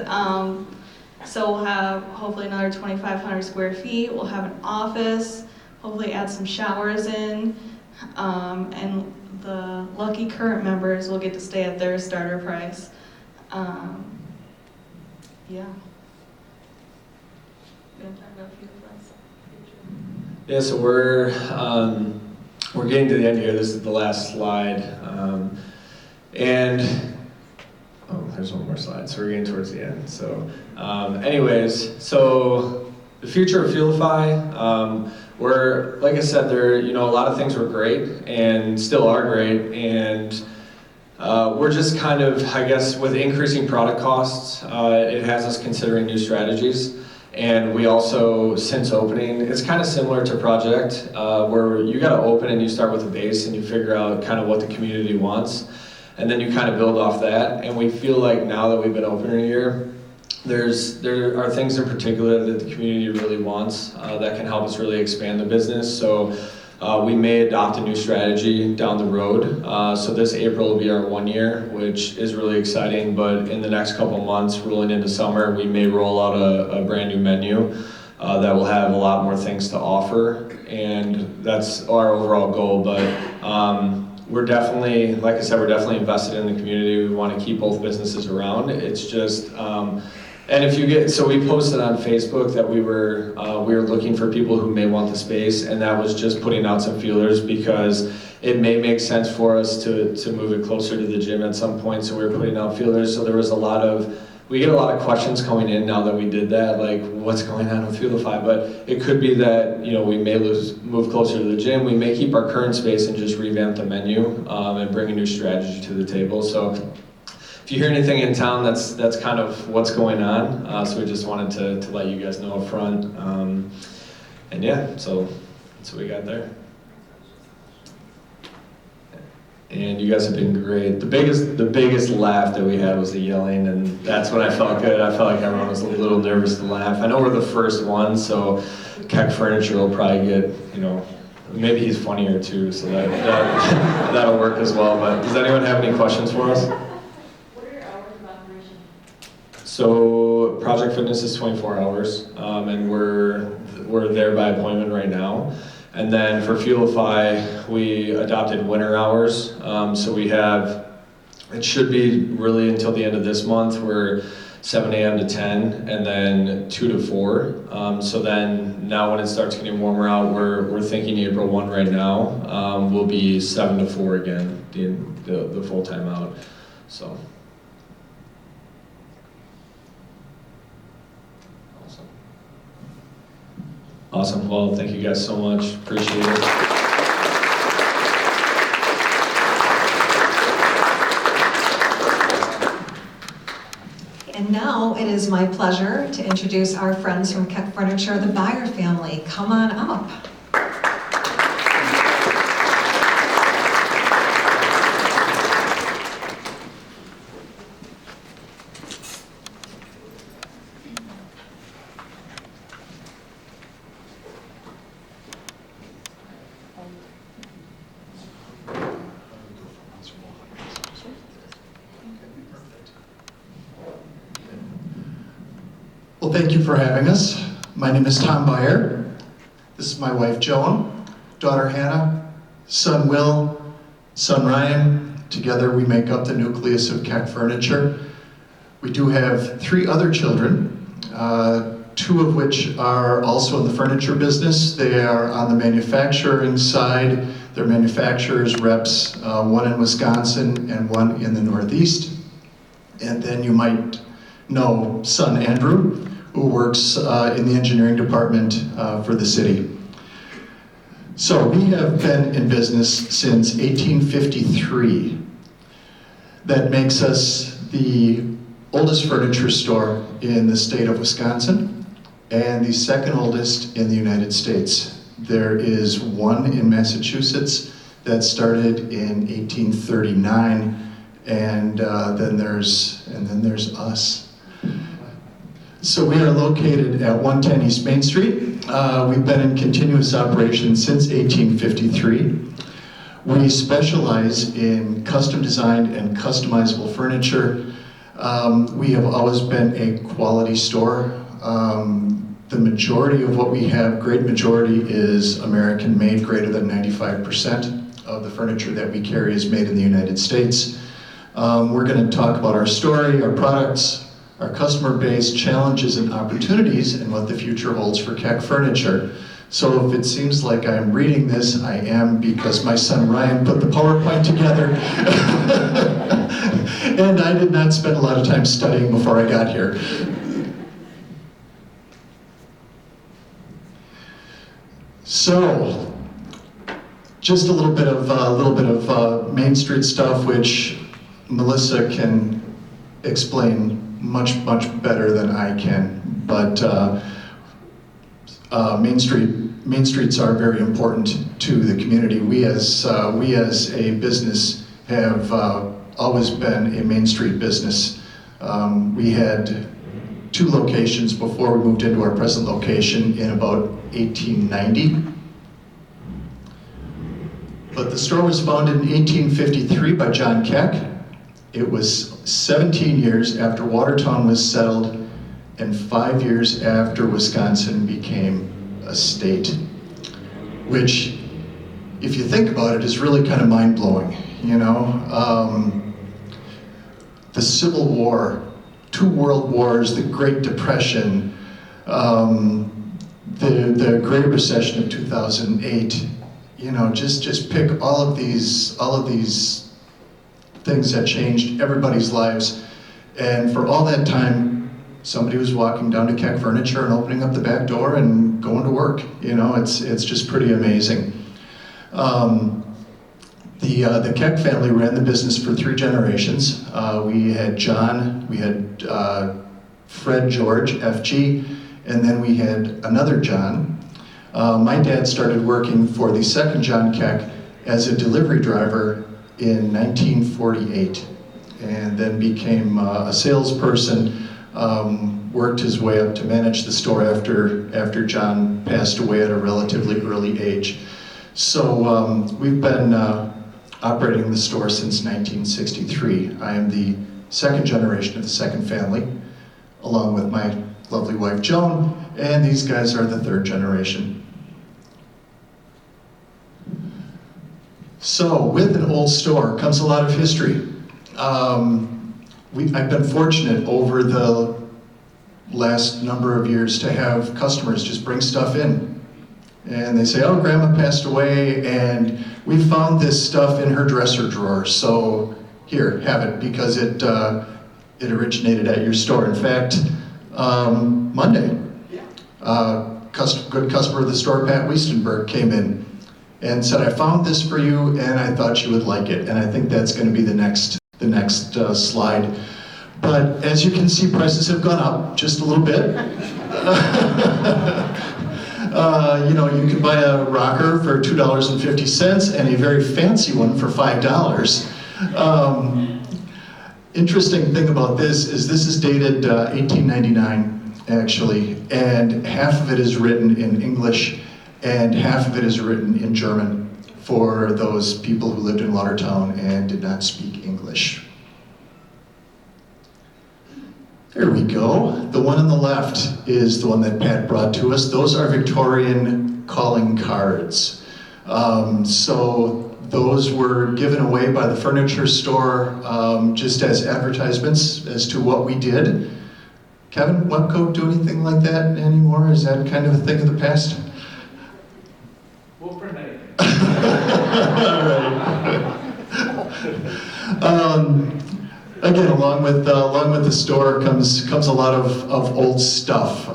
so we'll have hopefully another 2,500 square feet. We'll have an office, hopefully add some showers in. And the lucky current members will get to stay at their starter price. Yeah. Yeah, so we're getting to the end here. This is the last slide, and there's one more slide. So we're getting towards the end. So, so the future of Fuelify. We're, like I said, a lot of things were great and still are great, and we're just kind of, I guess, with increasing product costs, it has us considering new strategies. And we also, since opening, it's kind of similar to Project, where you got to open and you start with a base and you figure out kind of what the community wants, and then you kind of build off that. And we feel like now that we've been open a year, there are things in particular that the community really wants that can help us really expand the business. So we may adopt a new strategy down the road. So this April will be our 1 year, which is really exciting. But in the next couple months, rolling into summer, we may roll out a brand new menu that will have a lot more things to offer. And that's our overall goal. But we're definitely, like I said, we're definitely invested in the community. We want to keep both businesses around. It's just, and if you get, so we posted on Facebook that we were looking for people who may want the space, and that was just putting out some feelers because it may make sense for us to move it closer to the gym at some point. So we were putting out feelers. So there was a lot of we get a lot of questions coming in now that we did that, like what's going on with Fuelify, but it could be that, you know, we may move closer to the gym, we may keep our current space and just revamp the menu and bring a new strategy to the table. So if you hear anything in town, that's kind of what's going on. So we just wanted to let you guys know up front. And yeah, so that's what we got there. And you guys have been great. The biggest laugh that we had was the yelling, and that's when I felt good. I felt like everyone was a little nervous to laugh. I know we're the first one, so Keck Furniture will probably get, you know, maybe he's funnier too, so that'll work as well. But does anyone have any questions for us? What are your hours of operation? So Project Fitness is 24 hours, and we're there by appointment right now. And then for Fuelify, we adopted winter hours. So we have, it should be really until the end of this month, we're 7 a.m. to 10, and then 2 to 4. So then now when it starts getting warmer out, we're thinking April 1 right now, will be 7 to 4 again, the full time out. So. Awesome. Well, thank you guys so much. Appreciate it. And now it is my pleasure to introduce our friends from Keck Furniture, the Buyer family. Come on up. Well, thank you for having us. My name is Tom Buyer. This is my wife, Joan, daughter, Hannah, son, Will, son, Ryan. Together, we make up the nucleus of Keck Furniture. We do have 3 other children, 2 of which are also in the furniture business. They are on the manufacturing side. They're manufacturers, reps, one in Wisconsin and one in the Northeast. And then you might know son Andrew, who works in the engineering department for the city. So we have been in business since 1853. That makes us the oldest furniture store in the state of Wisconsin and the second oldest in the United States. There is one in Massachusetts that started in 1839, and then there's us. So we are located at 110 East Main Street. We've been in continuous operation since 1853. We specialize in custom designed and customizable furniture. We have always been a quality store. The majority of what we have, great majority, is American made. Greater than 95% of the furniture that we carry is made in the United States. We're going to talk about our story, our products, our customer base, challenges and opportunities, and what the future holds for Keck Furniture. So if it seems like I'm reading this, I am, because my son Ryan put the PowerPoint together. And I did not spend a lot of time studying before I got here. So, just a little bit of Main Street stuff, which Melissa can explain much better than I can. But Main Streets are very important to the community. We as a business have always been a Main Street business. We had 2 locations before we moved into our present location in about 1890. But the store was founded in 1853 by John Keck. It was 17 years after Watertown was settled and 5 years after Wisconsin became a state, which, if you think about it, is really kind of mind-blowing, you know? The Civil War, 2 world wars, the Great Depression, the Great Recession of 2008, you know, just pick all of these things that changed everybody's lives, And for all that time, somebody was walking down to Keck Furniture and opening up the back door and going to work. You know, it's just pretty amazing. The Keck family ran the business for 3 generations. We had John, we had Fred George, FG, and then we had another John. My dad started working for the second John Keck as a delivery driver in 1948, and then became a salesperson, worked his way up to manage the store after John passed away at a relatively early age. So we've been operating the store since 1963. I am the second generation of the second family, along with my lovely wife Joan, and these guys are the third generation. So with an old store comes a lot of history. I've been fortunate over the last number of years to have customers just bring stuff in. And they say, oh, Grandma passed away, and we found this stuff in her dresser drawer, so here, have it, because it originated at your store. In fact, Monday, good customer of the store, Pat Wiestenberg, came in and said, I found this for you, and I thought you would like it. And I think that's going to be the next slide. But as you can see, prices have gone up just a little bit. You know, you can buy a rocker for $2.50 and a very fancy one for $5. Interesting thing about this is dated 1899, actually, and half of it is written in English and half of it is written in German for those people who lived in Watertown and did not speak English. There we go. The one on the left is the one that Pat brought to us. Those are Victorian calling cards. So those were given away by the furniture store just as advertisements as to what we did. Kevin, Webco do anything like that anymore? Is that kind of a thing of the past? We'll print anything. All right. Again, along with the store comes a lot of old stuff.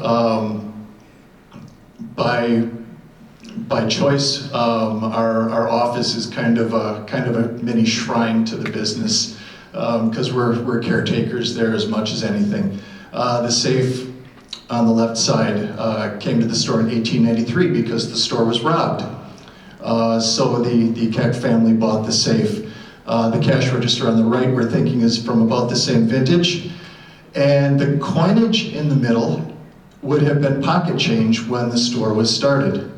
By choice, our office is kind of a mini shrine to the business because we're caretakers there as much as anything. The safe on the left side came to the store in 1893 because the store was robbed. So the Keck family bought the safe. The cash register on the right, we're thinking, is from about the same vintage. And the coinage in the middle would have been pocket change when the store was started.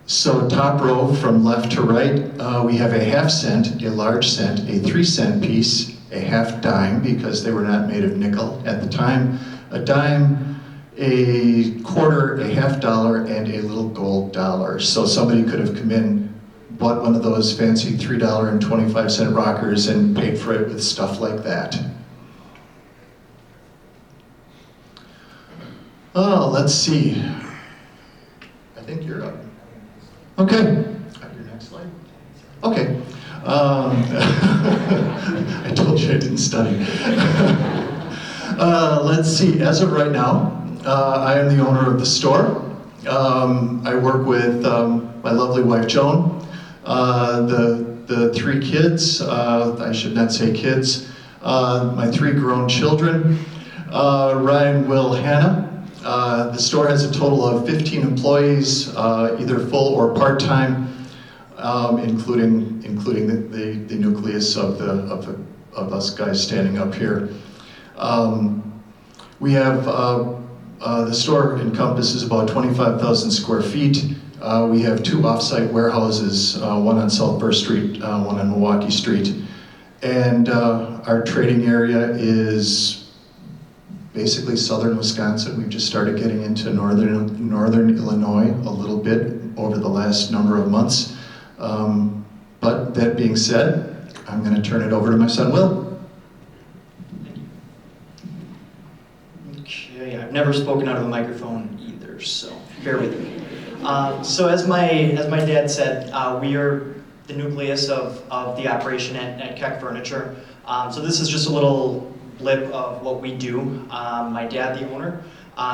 So top row from left to right, we have a half cent, a large cent, a 3-cent piece, a half dime, because they were not made of nickel at the time, a dime, a quarter, a half dollar, and a little gold dollar. So somebody could have come in, bought one of those fancy $3.25 rockers and paid for it with stuff like that. Oh, let's see. I think you're up. Okay. Your next slide. Okay. I told you I didn't study. Let's see. As of right now, I am the owner of the store. I work with my lovely wife Joan. The 3 kids, I should not say kids, my 3 grown children, Ryan, Will, Hannah. The store has a total of 15 employees, either full or part-time, including the nucleus of us guys standing up here. We have the store encompasses about 25,000 square feet. We have 2 off-site warehouses, one on South Burr Street, one on Milwaukee Street. And our trading area is basically southern Wisconsin. We've just started getting into northern Illinois a little bit over the last number of months. But that being said, I'm going to turn it over to my son, Will. Okay, I've never spoken out of a microphone either, so bear with me. So as my dad said, we are the nucleus of the operation at Keck Furniture. So this is just a little blip of what we do. My dad, the owner,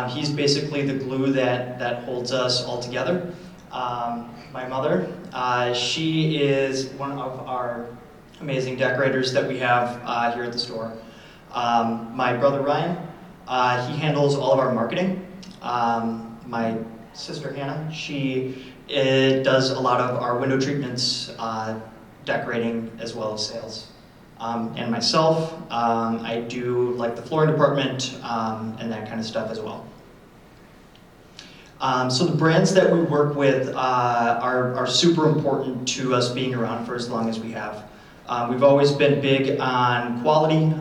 he's basically the glue that holds us all together. My mother, she is one of our amazing decorators that we have here at the store. My brother Ryan, he handles all of our marketing. My sister Hannah, she does a lot of our window treatments, decorating, as well as sales. And myself, I do like the flooring department and that kind of stuff as well. So the brands that we work with are super important to us being around for as long as we have. We've always been big on quality,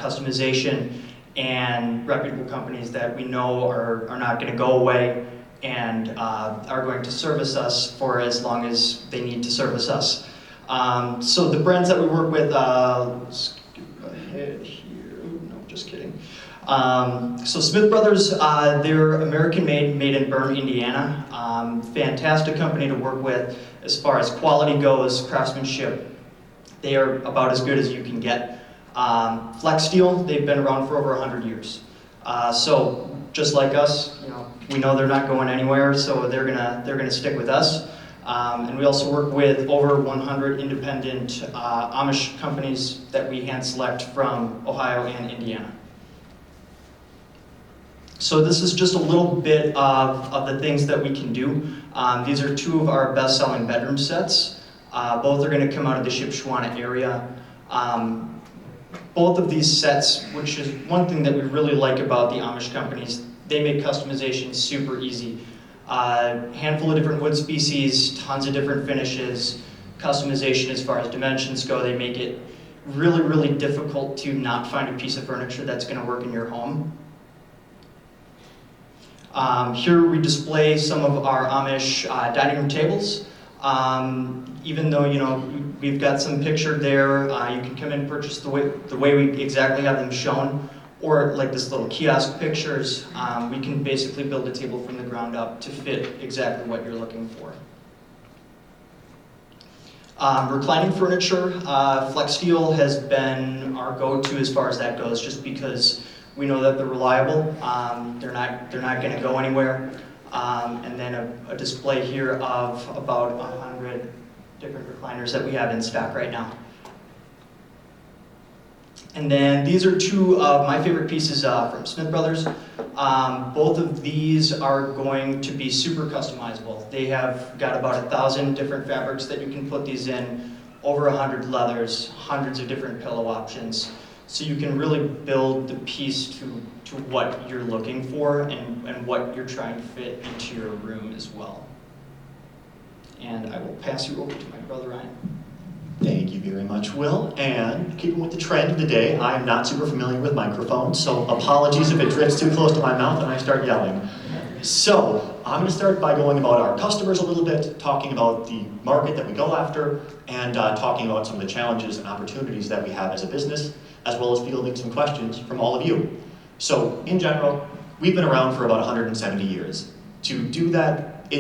customization, and reputable companies that we know are not going to go away and are going to service us for as long as they need to service us. So the brands that we work with, let's skip ahead here. No, just kidding. So Smith Brothers, they're American-made, made in Bern, Indiana. Fantastic company to work with as far as quality goes, craftsmanship. They are about as good as you can get. Flex Steel, they've been around for over 100 years. So just like us, we know they're not going anywhere, so they're gonna stick with us. And we also work with over 100 independent Amish companies that we hand select from Ohio and Indiana. So this is just a little bit of the things that we can do. These are two of our best-selling bedroom sets. Both are going to come out of the Shipshewana area. Both of these sets, which is one thing that we really like about the Amish companies, they make customization super easy. Handful of different wood species, tons of different finishes, customization as far as dimensions go. They make it really, really difficult to not find a piece of furniture that's going to work in your home. Here we display some of our Amish dining room tables. Even though we've got some pictured there, you can come in and purchase the way we exactly have them shown, or like this little kiosk pictures. We can basically build a table from the ground up to fit exactly what you're looking for. Reclining furniture, Flex Steel has been our go-to as far as that goes, just because we know that they're reliable. They're not going to go anywhere. And then a display here of about 100 different recliners that we have in stock right now. And then these are two of my favorite pieces from Smith Brothers. Both of these are going to be super customizable. They have got about 1,000 different fabrics that you can put these in, over 100 leathers, hundreds of different pillow options. So you can really build the piece to what you're looking for and what you're trying to fit into your room as well. And I will pass you over to my brother Ryan. Thank you very much, Will. And keeping with the trend of the day, I'm not super familiar with microphones, so apologies if it drifts too close to my mouth and I start yelling. So I'm going to start by going about our customers a little bit, talking about the market that we go after, and talking about some of the challenges and opportunities that we have as a business, as well as fielding some questions from all of you. So in general, we've been around for about 170 years. To do that,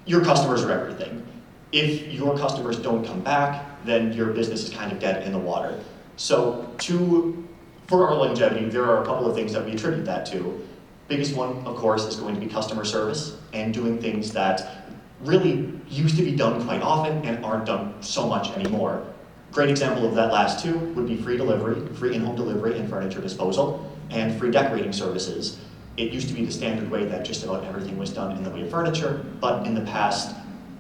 your customers are everything. If your customers don't come back, then your business is kind of dead in the water. So for our longevity, there are a couple of things that we attribute that to. Biggest one, of course, is going to be customer service and doing things that really used to be done quite often and aren't done so much anymore. Great example of that last two would be free delivery, free in-home delivery and furniture disposal, and free decorating services. It used to be the standard way that just about everything was done in the way of furniture, but in the past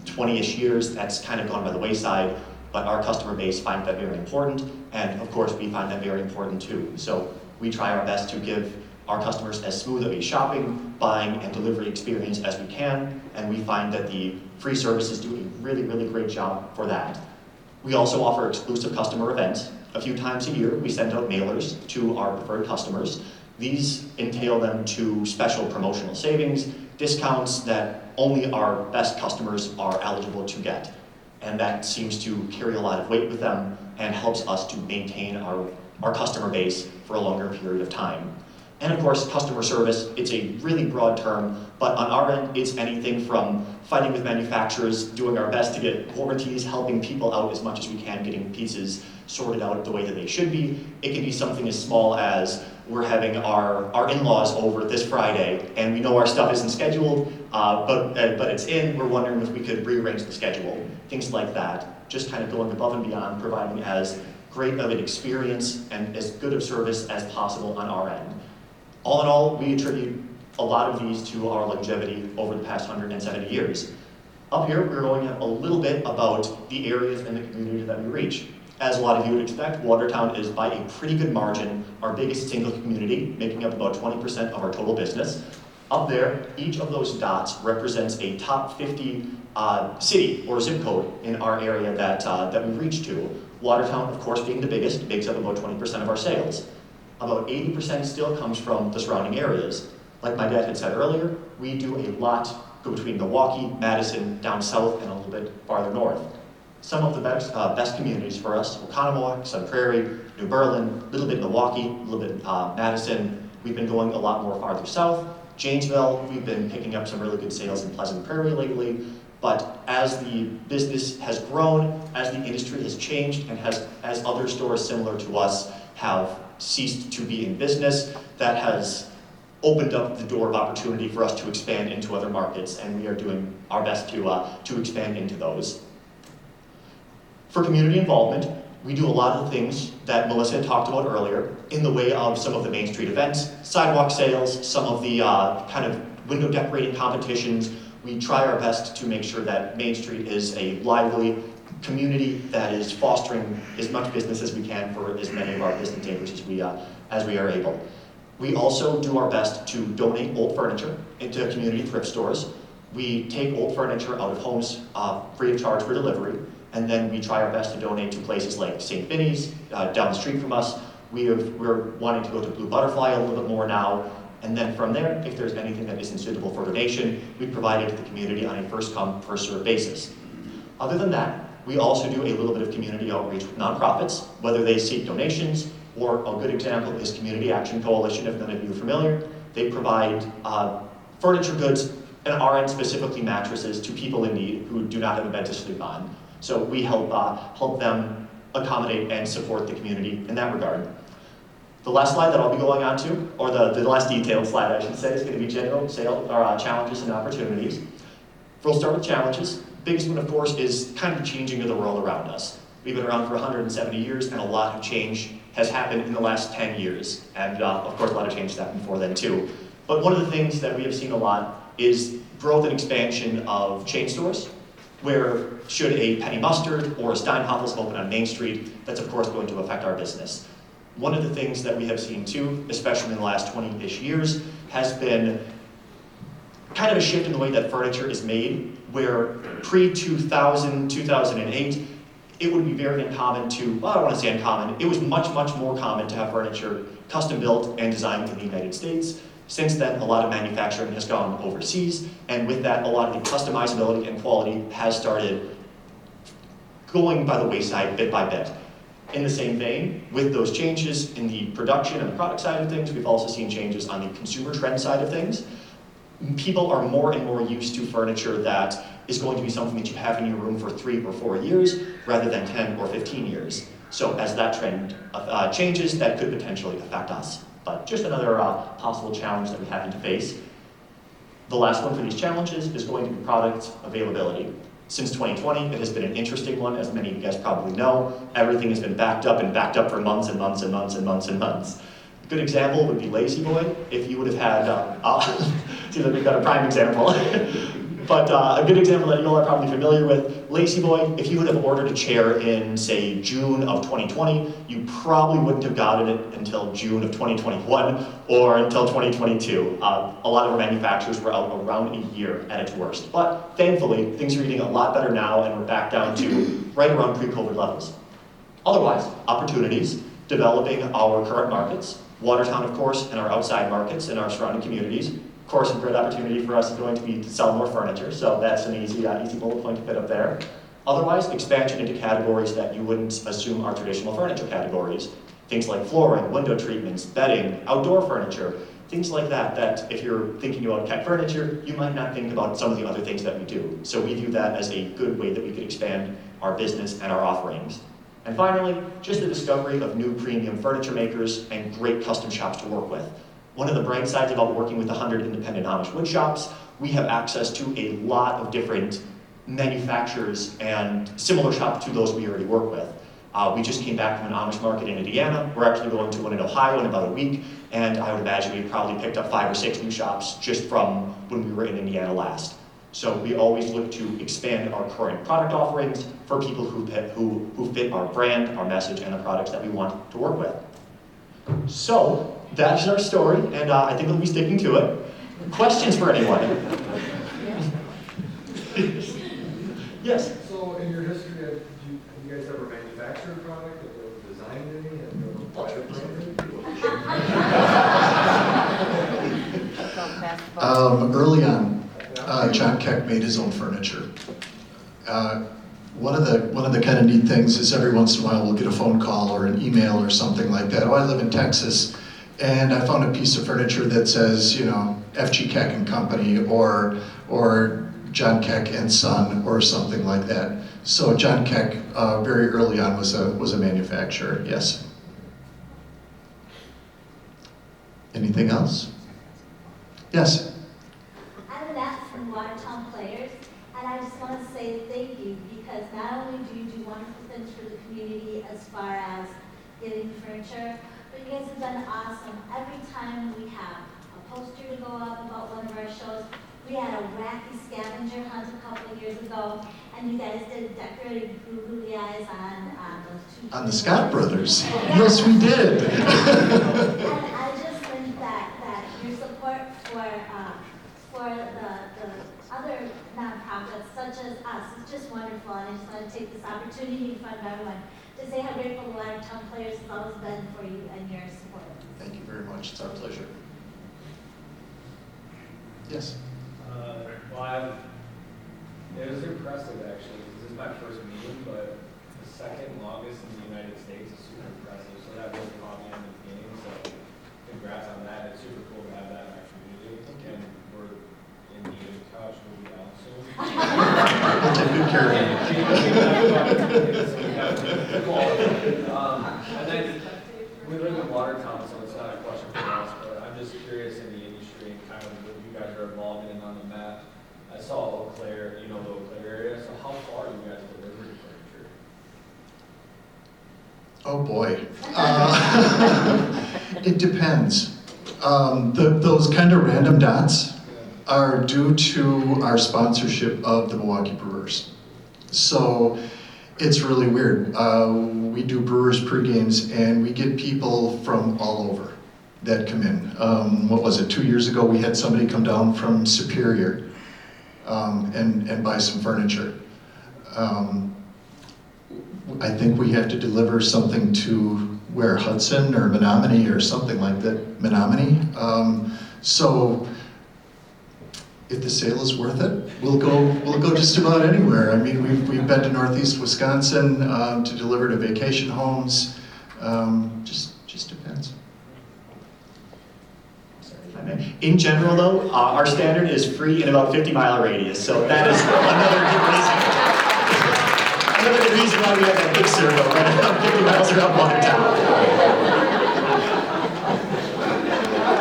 20-ish years, that's kind of gone by the wayside, but our customer base finds that very important, and of course we find that very important too. So we try our best to give our customers as smooth of a shopping, buying, and delivery experience as we can, and we find that the free services do a really, really great job for that. We also offer exclusive customer events. A few times a year, we send out mailers to our preferred customers. These entail them to special promotional savings, discounts that only our best customers are eligible to get. And that seems to carry a lot of weight with them and helps us to maintain our customer base for a longer period of time. And of course, customer service, it's a really broad term, but on our end, it's anything from fighting with manufacturers, doing our best to get warranties, helping people out as much as we can, getting pieces sorted out the way that they should be. It can be something as small as we're having our in-laws over this Friday, and we know our stuff isn't scheduled, but it's in. We're wondering if we could rearrange the schedule, things like that. Just kind of going above and beyond, providing as great of an experience and as good of service as possible on our end. All in all, we attribute a lot of these to our longevity over the past 170 years. Up here, we're going a little bit about the areas and the community that we reach. As a lot of you would expect, Watertown is by a pretty good margin our biggest single community, making up about 20% of our total business. Up there, each of those dots represents a top 50 city or zip code in our area that we reach to. Watertown, of course, being the biggest, makes up about 20% of our sales. About 80% still comes from the surrounding areas. Like my dad had said earlier, we do a lot go between Milwaukee, Madison, down south, and a little bit farther north. Some of the best communities for us, Oconomowoc, Sun Prairie, New Berlin, a little bit Milwaukee, a little bit Madison. We've been going a lot more farther south. Janesville, we've been picking up some really good sales in Pleasant Prairie lately. But as the business has grown, as the industry has changed, and as other stores similar to us have ceased to be in business, that has opened up the door of opportunity for us to expand into other markets, and we are doing our best to expand into those. For community involvement, we do a lot of the things that Melissa had talked about earlier in the way of some of the Main Street events, sidewalk sales, some of the kind of window decorating competitions. We try our best to make sure that Main Street is a lively community that is fostering as much business as we can for as many of our business neighbors as we are able. We also do our best to donate old furniture into community thrift stores. We take old furniture out of homes free of charge for delivery, and then we try our best to donate to places like St. Vinny's, down the street from us. We're wanting to go to Blue Butterfly a little bit more now, and then from there, if there's anything that isn't suitable for donation, we provide it to the community on a first-come, first-served basis. Other than that, we also do a little bit of community outreach with nonprofits, whether they seek donations, or a good example is Community Action Coalition, if none of you are familiar. They provide furniture goods, and our end specifically mattresses, to people in need who do not have a bed to sleep on. So we help them accommodate and support the community in that regard. The last slide that I'll be going on to, or the last detailed slide I should say, is going to be general sales or challenges and opportunities. We'll start with challenges. Biggest one, of course, is kind of the changing of the world around us. We've been around for 170 years, and a lot of change has happened in the last 10 years. And of course, a lot of change has happened before then too. But one of the things that we have seen a lot is growth and expansion of chain stores, where should a Penny Mustard or a Steinhafels open on Main Street, that's of course going to affect our business. One of the things that we have seen too, especially in the last 20-ish years, has been kind of a shift in the way that furniture is made, where pre-2000, 2008, it would be very uncommon to, well, I don't want to say uncommon, it was much, much more common to have furniture custom built and designed in the United States. Since then, a lot of manufacturing has gone overseas, and with that, a lot of the customizability and quality has started going by the wayside bit by bit. In the same vein, with those changes in the production and the product side of things, we've also seen changes on the consumer trend side of things. People are more and more used to furniture that is going to be something that you have in your room for 3 or 4 years, rather than 10 or 15 years. So as that trend changes, that could potentially affect us. But just another possible challenge that we happen to face. The last one for these challenges is going to be product availability. Since 2020, it has been an interesting one, as many of you guys probably know. Everything has been backed up for months and months and months and months and months. A good example would be Lazy Boy. If you would have had, seems like we've got a prime example. But a good example that you all are probably familiar with, Lazy Boy, if you would have ordered a chair in, say, June of 2020, you probably wouldn't have gotten it until June of 2021 or until 2022. A lot of our manufacturers were out around a year at its worst. But thankfully, things are getting a lot better now, and we're back down to right around pre-COVID levels. Otherwise, opportunities, developing our current markets, Watertown, of course, and our outside markets and our surrounding communities. Of course, a great opportunity for us is going to be to sell more furniture, so that's an easy bullet point to put up there. Otherwise, expansion into categories that you wouldn't assume are traditional furniture categories. Things like flooring, window treatments, bedding, outdoor furniture, things like that, that if you're thinking about Keck furniture, you might not think about some of the other things that we do. So we view that as a good way that we could expand our business and our offerings. And finally, just the discovery of new premium furniture makers and great custom shops to work with. One of the bright sides about working with 100 independent Amish wood shops, we have access to a lot of different manufacturers and similar shops to those we already work with. We just came back from an Amish market in Indiana. We're actually going to one in Ohio in about a week, and I would imagine we probably picked up 5 or 6 new shops just from when we were in Indiana last. So we always look to expand our current product offerings for people who fit our brand, our message, and the products that we want to work with. So that's our story, and I think we'll be sticking to it. Questions for anyone? Yes? So in your history, have you guys ever manufactured a product? Have you ever designed any? Have you ever wireframed Early on, John Keck made his own furniture. One of the kind of neat things is every once in a while we'll get a phone call or an email or something like that. Oh, I live in Texas, and I found a piece of furniture that says, you know, F.G. Keck and Company or John Keck and Son or something like that. So John Keck very early on was a manufacturer. Yes. Anything else? Yes. I'm Annette from Watertown Players, and I just want to say thank you, because not only do you do wonderful things for the community as far as getting furniture, but you guys have been awesome. Every time we have a poster to go up about one of our shows, we had a wacky scavenger hunt a couple of years ago, and you guys did decorated googly eyes on those 2 On the Scott Brothers. Yes, we did. And I just think that your support for the other nonprofits such as us is just wonderful, and I just want to take this opportunity in front of everyone to say how grateful the Watertown Players has always been for you and your support. Thank you very much. It's our pleasure. Yes. Well, it was impressive actually. This is my first meeting, but the second longest in the United States is super impressive. So that really caught me in the beginning. So congrats on that. It's super cool to have that in our community. And we're in need of touch. We'll be down soon. We'll take good care of you. And then we live in Watertown, so it's not a question for us, but I'm just curious in the industry and kind of what you guys are involved in on the map. I saw Eau Claire, you know the Eau Claire area, so how far do you guys deliver your furniture? Oh boy. It depends. Those kind of random dots are due to our sponsorship of the Milwaukee Brewers. So it's really weird. We do Brewers pre-games, and we get people from all over that come in. What was it, 2 years ago we had somebody come down from Superior and buy some furniture. I think we have to deliver something to where, Hudson or Menominee or something like that, Menominee. So if the sale is worth it, we'll go just about anywhere. I mean, we've been to Northeast Wisconsin to deliver to vacation homes. Just depends. In general, though, our standard is free in about 50-mile radius, so that is another good reason why we have that big circle right about 50 miles around Watertown.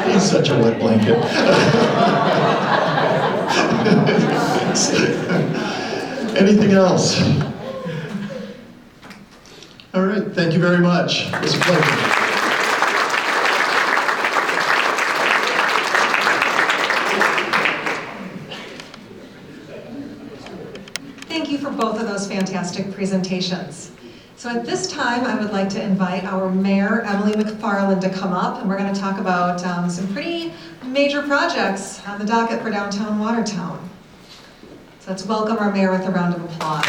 He's such a wet blanket. Anything else? All right, thank you very much. It was a pleasure. Thank you for both of those fantastic presentations. So at this time, I would like to invite our mayor, Emily McFarland, to come up, and we're going to talk about some pretty major projects on the docket for downtown Watertown. So let's welcome our mayor with a round of applause.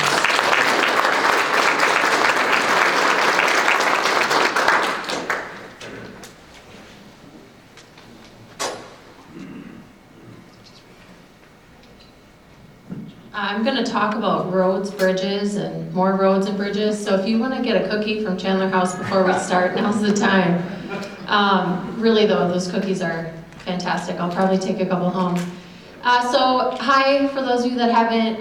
I'm going to talk about roads, bridges, and more roads and bridges. So if you want to get a cookie from Chandler House before we start, now's the time. Really though, those cookies are fantastic. I'll probably take a couple home. So hi, for those of you that haven't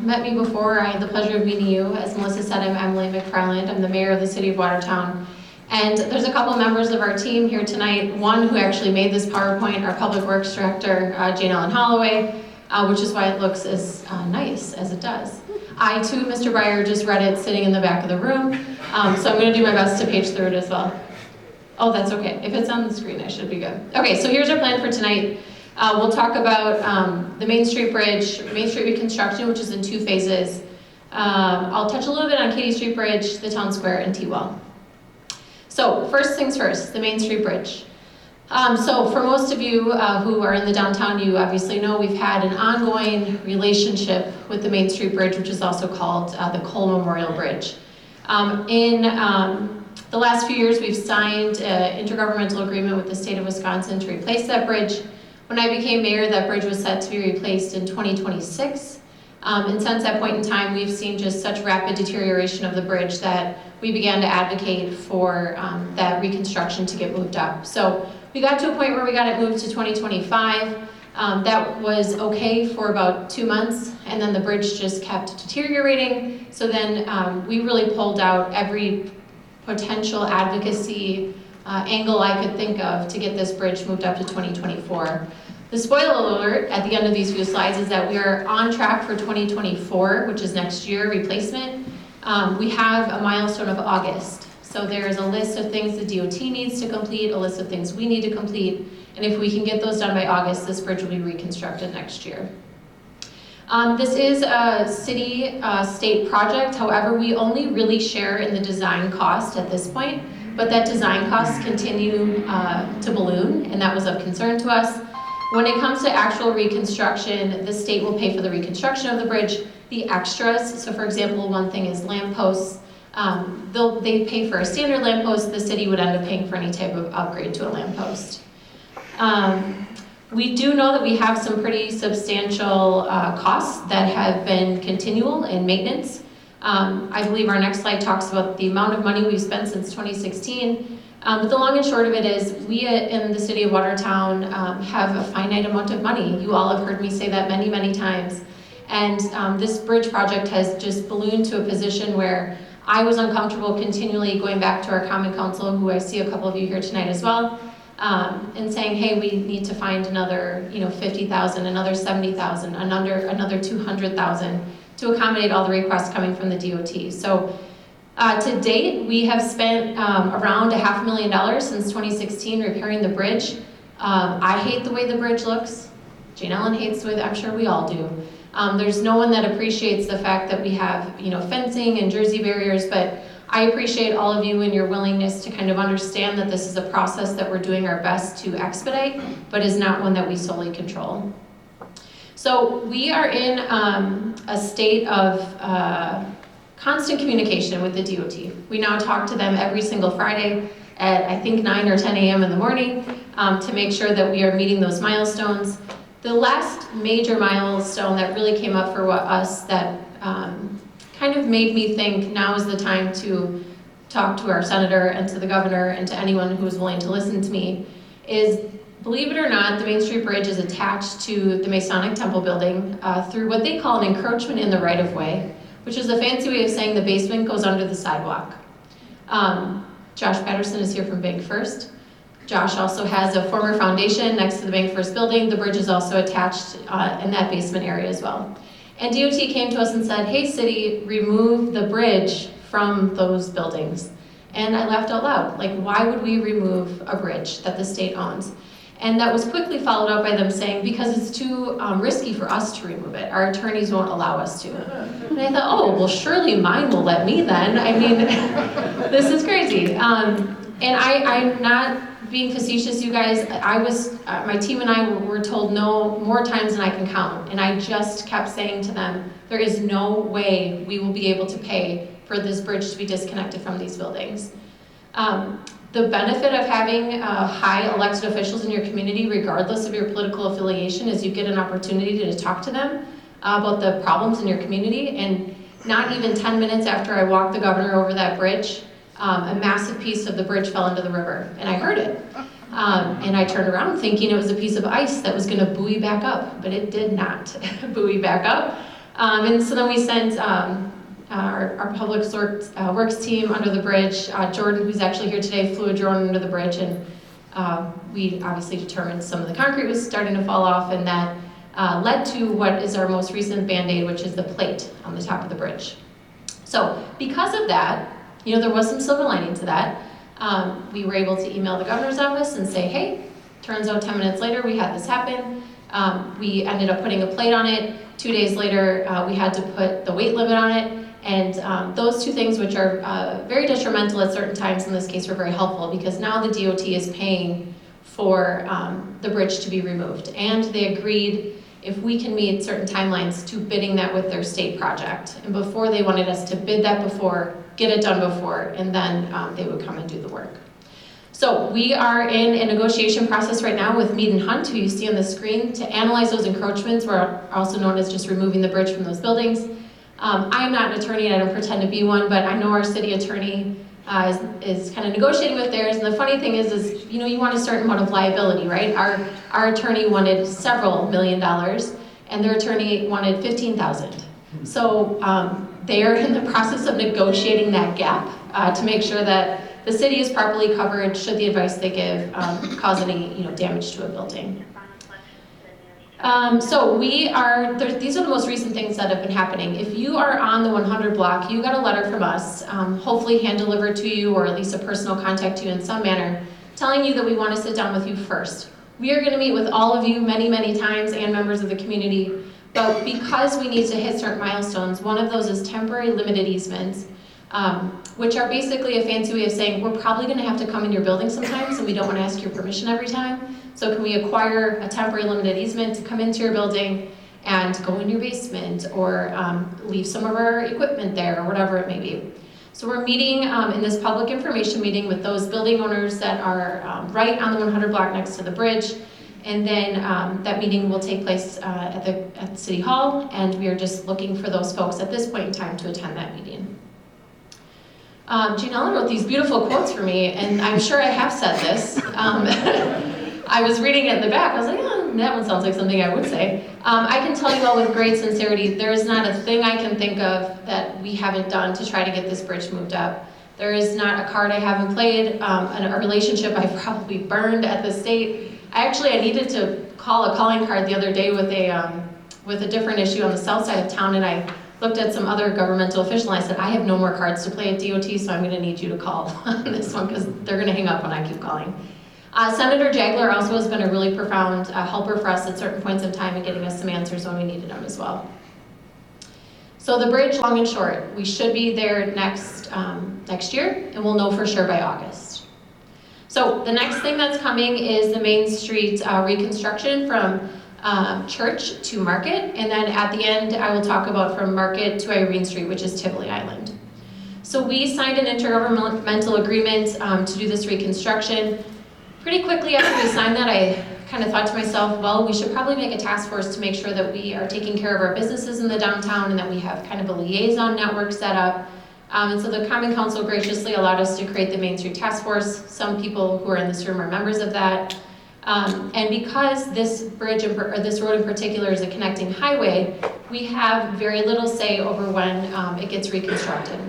met me before, I have the pleasure of meeting you. As Melissa said, I'm Emily McFarland. I'm the mayor of the city of Watertown. And there's a couple members of our team here tonight. One who actually made this PowerPoint, our Public Works Director, Jane Ellen Holloway, which is why it looks as nice as it does. I too, Mr. Breyer, just read it sitting in the back of the room. So I'm gonna do my best to page through it as well. Oh, that's okay. If it's on the screen, I should be good. Okay, so here's our plan for tonight. We'll talk about the Main Street Bridge, Main Street reconstruction, which is in 2 phases. I'll touch a little bit on Katy Street Bridge, the Town Square, and T-Well. So first things first, the Main Street Bridge. So for most of you who are in the downtown, you obviously know we've had an ongoing relationship with the Main Street Bridge, which is also called the Cole Memorial Bridge. In the last few years, we've signed an intergovernmental agreement with the state of Wisconsin to replace that bridge. When I became mayor, that bridge was set to be replaced in 2026. And since that point in time, we've seen just such rapid deterioration of the bridge that we began to advocate for that reconstruction to get moved up. So we got to a point where we got it moved to 2025. That was okay for about 2 months, and then the bridge just kept deteriorating. So then we really pulled out every potential advocacy angle I could think of to get this bridge moved up to 2024. The spoiler alert at the end of these few slides is that we are on track for 2024, which is next year, replacement. We have a milestone of August. So there's a list of things the DOT needs to complete, a list of things we need to complete, and if we can get those done by August, this bridge will be reconstructed next year. This is a city-state project. However, we only really share in the design cost at this point, but that design costs continue to balloon, and that was of concern to us. When it comes to actual reconstruction, the state will pay for the reconstruction of the bridge. The extras, so for example, one thing is lamp posts. They pay for a standard lamp post. The city would end up paying for any type of upgrade to a lamp post. We do know that we have some pretty substantial costs that have been continual in maintenance. I believe our next slide talks about the amount of money we've spent since 2016. But the long and short of it is we in the city of Watertown have a finite amount of money. You all have heard me say that many, many times. And this bridge project has just ballooned to a position where I was uncomfortable continually going back to our common council, who I see a couple of you here tonight as well, and saying, hey, we need to find another, $50,000, another $70,000, another $200,000 to accommodate all the requests coming from the DOT. So to date, we have spent around $500,000 since 2016 repairing the bridge. I hate the way the bridge looks. Jane Ellen hates the way I'm sure we all do. There's no one that appreciates the fact that we have, fencing and jersey barriers, but I appreciate all of you and your willingness to kind of understand that this is a process that we're doing our best to expedite, but is not one that we solely control. So we are in a state of constant communication with the DOT. We now talk to them every single Friday at I think 9 or 10 a.m. in the morning to make sure that we are meeting those milestones. The last major milestone that really came up for us that kind of made me think now is the time to talk to our senator and to the governor and to anyone who is willing to listen to me is, believe it or not, the Main Street Bridge is attached to the Masonic Temple building through what they call an encroachment in the right-of-way, which is a fancy way of saying the basement goes under the sidewalk. Josh Patterson is here from Bank First. Josh also has a former foundation next to the Bank First building. The bridge is also attached in that basement area as well. And DOT came to us and said, hey city, remove the bridge from those buildings. And I laughed out loud, like why would we remove a bridge that the state owns? And that was quickly followed up by them saying, because it's too risky for us to remove it. Our attorneys won't allow us to. And I thought, oh, well surely mine will let me then. I mean, this is crazy. And I'm not being facetious, you guys. My team and I were told no more times than I can count. And I just kept saying to them, there is no way we will be able to pay for this bridge to be disconnected from these buildings. The benefit of having high elected officials in your community, regardless of your political affiliation, is you get an opportunity to talk to them. about the problems in your community. And not even 10 minutes after I walked the governor over that bridge, a massive piece of the bridge fell into the river, and I heard it. And I turned around thinking it was a piece of ice that was gonna buoy back up, but it did not buoy back up. And so then we sent our public works team under the bridge. Jordan, who's actually here today, flew a drone under the bridge, and we obviously determined some of the concrete was starting to fall off, and that led to what is our most recent Band-Aid, which is the plate on the top of the bridge. So because of that, there was some silver lining to that. We were able to email the governor's office and say, hey, turns out 10 minutes later we had this happen. We ended up putting a plate on it. 2 days later, we had to put the weight limit on it. And those two things, which are very detrimental at certain times, in this case were very helpful, because now the DOT is paying for the bridge to be removed. And they agreed, if we can meet certain timelines, to bidding that with their state project. And before, they wanted us to bid that before, get it done before, and then they would come and do the work. So we are in a negotiation process right now with Mead and Hunt, who you see on the screen, to analyze those encroachments, also known as just removing the bridge from those buildings. I'm not an attorney, and I don't pretend to be one, but I know our city attorney is kind of negotiating with theirs. And the funny thing is you want a certain amount of liability, right? Our attorney wanted several $1 million, and their attorney wanted $15,000. So they are in the process of negotiating that gap to make sure that the city is properly covered should the advice they give cause any damage to a building. So these are the most recent things that have been happening. If you are on the 100 block, you got a letter from us, hopefully hand delivered to you, or at least a personal contact to you in some manner, telling you that we want to sit down with you first. We are going to meet with all of you many, many times, and members of the community, but because we need to hit certain milestones, one of those is temporary limited easements, which are basically a fancy way of saying we're probably going to have to come in your building sometimes, and we don't want to ask your permission every time. So can we acquire a temporary limited easement to come into your building and go in your basement, or leave some of our equipment there, or whatever it may be. So we're meeting in this public information meeting with those building owners that are right on the 100 block next to the bridge. And then that meeting will take place at the City Hall, and we are just looking for those folks at this point in time to attend that meeting. Janelle wrote these beautiful quotes for me, and I'm sure I have said this. I was reading it in the back, I was like, oh, that one sounds like something I would say. I can tell you all with great sincerity, there is not a thing I can think of that we haven't done to try to get this bridge moved up. There is not a card I haven't played, a relationship I've probably burned at the state. I needed to call a calling card the other day with a different issue on the south side of town, and I looked at some other governmental official, and I said, I have no more cards to play at DOT, so I'm gonna need you to call on this one, because they're gonna hang up when I keep calling. Senator Jagler also has been a really profound helper for us at certain points in time in getting us some answers when we needed them as well. So the bridge, long and short, we should be there next year, and we'll know for sure by August. So the next thing that's coming is the Main Street reconstruction from Church to Market, and then at the end I will talk about from Market to Irene Street, which is Tivoli Island. So we signed an intergovernmental agreement to do this reconstruction. Pretty quickly after we signed that, I kind of thought to myself, well, we should probably make a task force to make sure that we are taking care of our businesses in the downtown, and that we have kind of a liaison network set up. And so the Common Council graciously allowed us to create the Main Street Task Force. Some people who are in this room are members of that. And because this bridge, or this road in particular, is a connecting highway, we have very little say over when it gets reconstructed.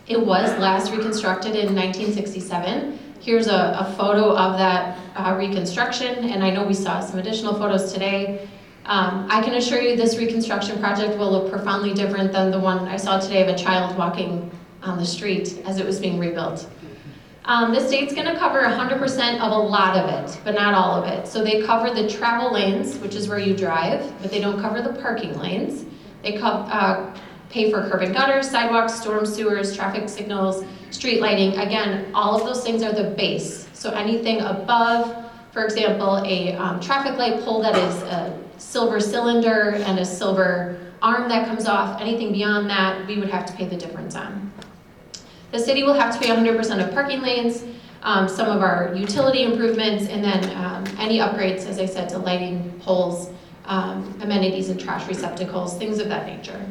It was last reconstructed in 1967. Here's a photo of that reconstruction, and I know we saw some additional photos today. I can assure you this reconstruction project will look profoundly different than the one I saw today of a child walking on the street as it was being rebuilt. The state's going to cover 100% of a lot of it, but not all of it. So they cover the travel lanes, which is where you drive, but they don't cover the parking lanes. They pay for curb and gutters, sidewalks, storm sewers, traffic signals, street lighting. Again, all of those things are the base. So anything above, for example, a traffic light pole that is a silver cylinder and a silver arm that comes off, anything beyond that, we would have to pay the difference on. The city will have to pay 100% of parking lanes, some of our utility improvements, and then any upgrades, as I said, to lighting poles amenities and trash receptacles, things of that nature.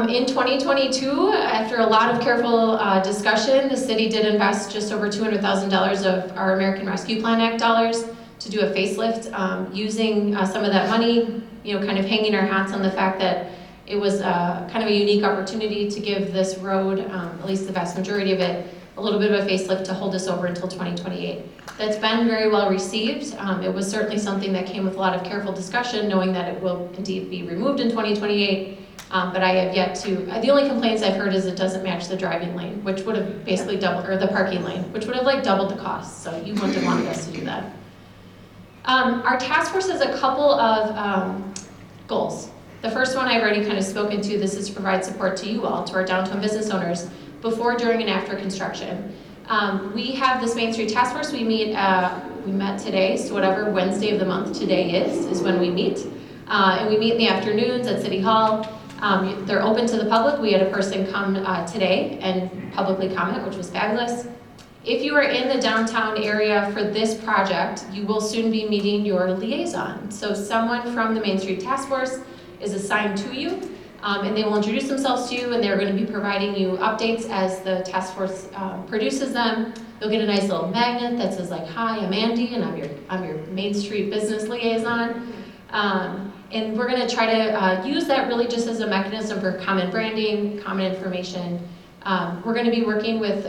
In 2022, after a lot of careful discussion, the city did invest just over $200,000 of our American Rescue Plan Act dollars to do a facelift, using some of that money, kind of hanging our hats on the fact that it was kind of a unique opportunity to give this road, at least the vast majority of it, a little bit of a facelift to hold us over until 2028. That's been very well received. It was certainly something that came with a lot of careful discussion, knowing that it will indeed be removed in 2028. But I have yet to, the only complaints I've heard is it doesn't match the driving lane, which would have basically doubled, or the parking lane, which would have like doubled the cost. So you wouldn't have wanted us to do that. Our task force has a couple of goals. The first one I've already kind of spoken to. This is to provide support to you all, to our downtown business owners, before, during, and after construction. We have this Main Street Task Force. We met today, so whatever Wednesday of the month today is when we meet. And we meet in the afternoons at City Hall. They're open to the public. We had a person come today and publicly comment, which was fabulous. If you are in the downtown area for this project, you will soon be meeting your liaison. So someone from the Main Street Task Force is assigned to you, and they will introduce themselves to you, and they're going to be providing you updates as the task force produces them. You'll get a nice little magnet that says like, "Hi, I'm Andy, and I'm your Main Street business liaison." And we're going to try to use that really just as a mechanism for common branding, common information. We're going to be working with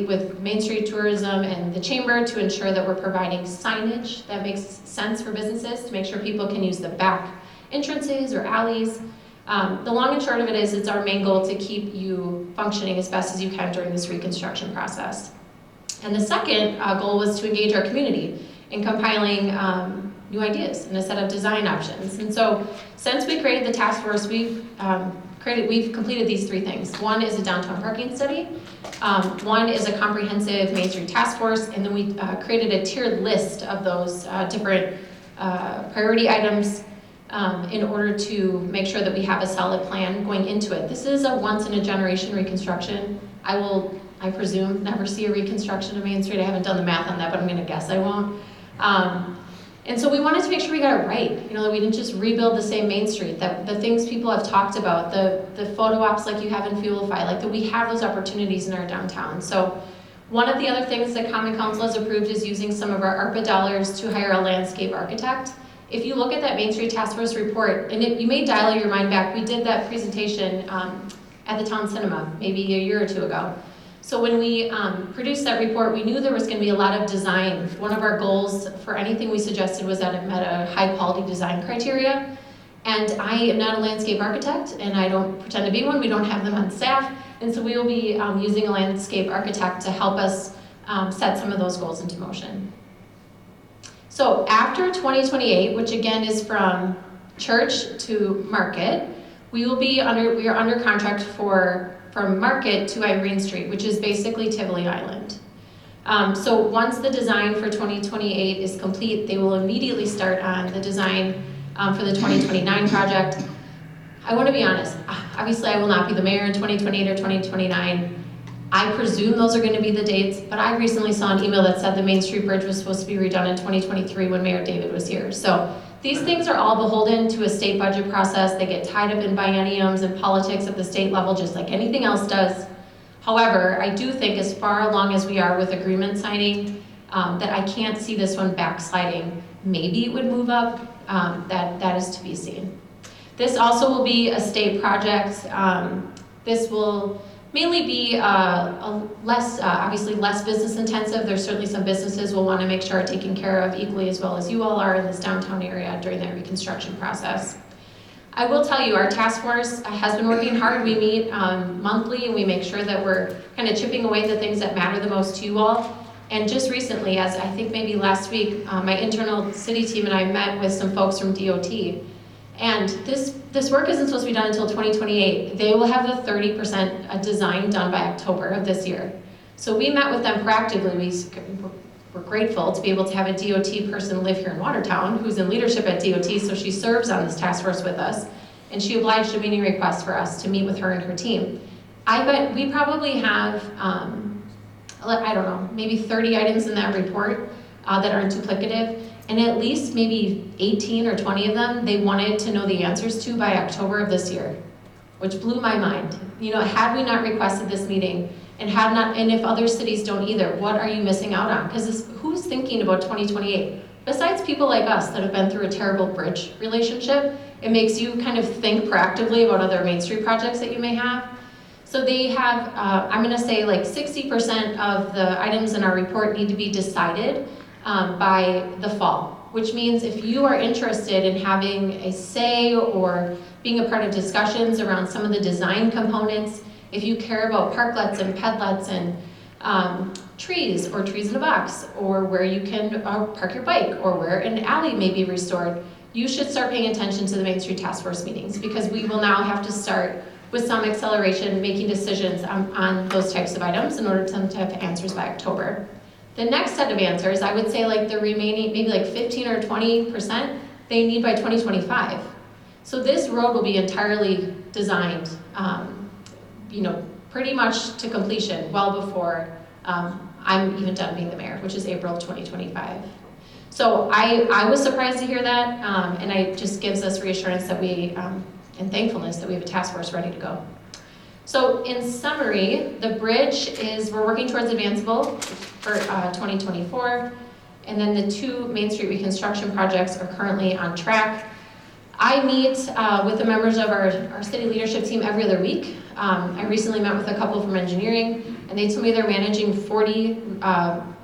with Main Street Tourism and the Chamber to ensure that we're providing signage that makes sense for businesses, to make sure people can use the back entrances or alleys. The long and short of it is, it's our main goal to keep you functioning as best as you can during this reconstruction process. And the second goal was to engage our community in compiling new ideas and a set of design options. And so since we created the task force, we've completed these three things. One is a downtown parking study. One is a comprehensive Main Street task force. And then we created a tiered list of those different priority items in order to make sure that we have a solid plan going into it. This is a once-in-a-generation reconstruction. I presume, never see a reconstruction of Main Street. I haven't done the math on that, but I'm gonna guess I won't. And so we wanted to make sure we got it right, that we didn't just rebuild the same Main Street, that the things people have talked about, the photo ops like you have in Fuelify, like that we have those opportunities in our downtown. So one of the other things that Common Council has approved is using some of our ARPA dollars to hire a landscape architect. If you look at that Main Street Task Force report, and you may dial your mind back, we did that presentation at the Town Cinema maybe a year or two ago. So when we produced that report, we knew there was going to be a lot of design. One of our goals for anything we suggested was that it met a high quality design criteria. And I am not a landscape architect, and I don't pretend to be one. We don't have them on staff. And so we will be using a landscape architect to help us set some of those goals into motion. So after 2028, which again is from church to market, we are under contract from Market to Irene Street, which is basically Tivoli Island. So once the design for 2028 is complete, they will immediately start on the design for the 2029 project. I want to be honest, obviously I will not be the mayor in 2028 or 2029. I presume those are going to be the dates, but I recently saw an email that said the Main Street Bridge was supposed to be redone in 2023 when Mayor David was here. So these things are all beholden to a state budget process. They get tied up in bienniums and politics at the state level, just like anything else does. However, I do think as far along as we are with agreement signing, that I can't see this one backsliding. Maybe it would move up, that is to be seen. This also will be a state project. This will mainly be obviously less business intensive. There's certainly some businesses we'll want to make sure are taken care of equally as well as you all are in this downtown area during that reconstruction process. I will tell you, our task force has been working hard. We meet monthly and we make sure that we're kind of chipping away the things that matter the most to you all. And just recently, as I think maybe last week, my internal city team and I met with some folks from DOT. And this work isn't supposed to be done until 2028. They will have the 30% design done by October of this year. So we met with them proactively. We're grateful to be able to have a DOT person live here in Watertown who's in leadership at DOT, so she serves on this task force with us. And she obliged a meeting request for us to meet with her and her team. I bet we probably have, I don't know, maybe 30 items in that report that are duplicative. And at least maybe 18 or 20 of them, they wanted to know the answers to by October of this year, which blew my mind. You know, had we not requested this meeting, and if other cities don't either, what are you missing out on? Because who's thinking about 2028? Besides people like us that have been through a terrible bridge relationship, it makes you kind of think proactively about other Main Street projects that you may have. So they have, I'm gonna say like 60% of the items in our report need to be decided by the fall, which means if you are interested in having a say or being a part of discussions around some of the design components, if you care about parklets and pedlets and trees or trees in a box, or where you can park your bike, or where an alley may be restored, you should start paying attention to the Main Street Task Force meetings, because we will now have to start with some acceleration making decisions on those types of items in order for them to have answers by October. The next set of answers, I would say like the remaining, maybe like 15 or 20%, they need by 2025. So this road will be entirely designed, you know, pretty much to completion well before I'm even done being the mayor, which is April of 2025. So I was surprised to hear that, and it just gives us reassurance that we, and thankfulness that we have a task force ready to go. So in summary, the bridge we're working towards advanceable for 2024, and then the 2 Main Street reconstruction projects are currently on track. I meet with the members of our city leadership team every other week. I recently met with a couple from engineering, and they told me they're managing 40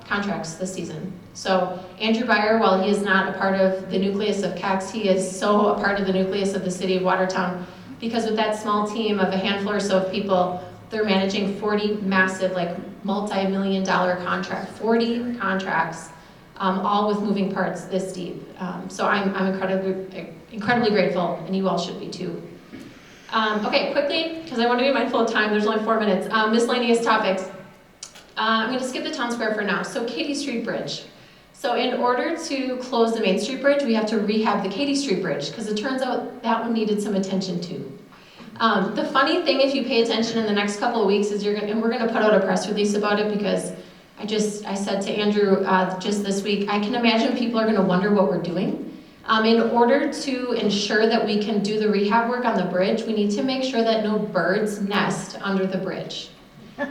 contracts this season. So Andrew Byer, while he is not a part of the nucleus of CACS, he is so a part of the nucleus of the city of Watertown, because with that small team of a handful or so of people, they're managing 40 massive, like multi-million-dollar contracts, 40 contracts, all with moving parts this deep. So I'm incredibly grateful, and you all should be too. Okay, quickly, because I want to be mindful of time, there's only 4 minutes. Miscellaneous topics. I'm going to skip the town square for now. So Katy Street Bridge. So in order to close the Main Street Bridge, we have to rehab the Katy Street Bridge, because it turns out that one needed some attention too. The funny thing, if you pay attention in the next couple of weeks, is and we're going to put out a press release about it, because I said to Andrew just this week, I can imagine people are going to wonder what we're doing. In order to ensure that we can do the rehab work on the bridge, we need to make sure that no birds nest under the bridge.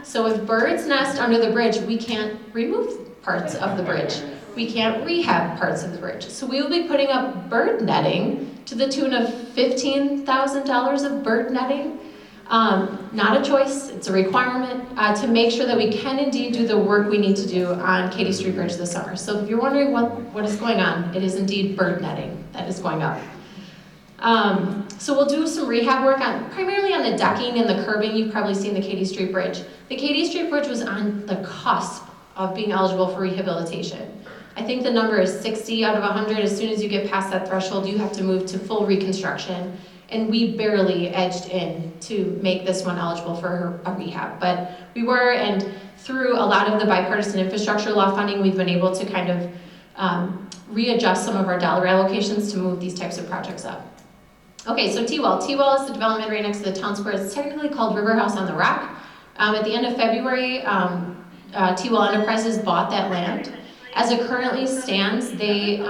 So if birds nest under the bridge, we can't remove parts of the bridge. We can't rehab parts of the bridge. So we will be putting up bird netting to the tune of $15,000 of bird netting. Not a choice, it's a requirement to make sure that we can indeed do the work we need to do on Katy Street Bridge this summer. So if you're wondering what is going on, it is indeed bird netting that is going up. So we'll do some rehab work primarily on the decking and the curbing. You've probably seen the Katy Street Bridge. The Katy Street Bridge was on the cusp of being eligible for rehabilitation. I think the number is 60 out of 100. As soon as you get past that threshold, you have to move to full reconstruction. And we barely edged in to make this one eligible for a rehab. But we were, and through a lot of the bipartisan infrastructure law funding, we've been able to kind of readjust some of our dollar allocations to move these types of projects up. Okay, so T-Well. T-Well is the development right next to the town square. It's technically called River House on the Rock. At the end of February, T-Well Enterprises bought that land. As it currently stands, they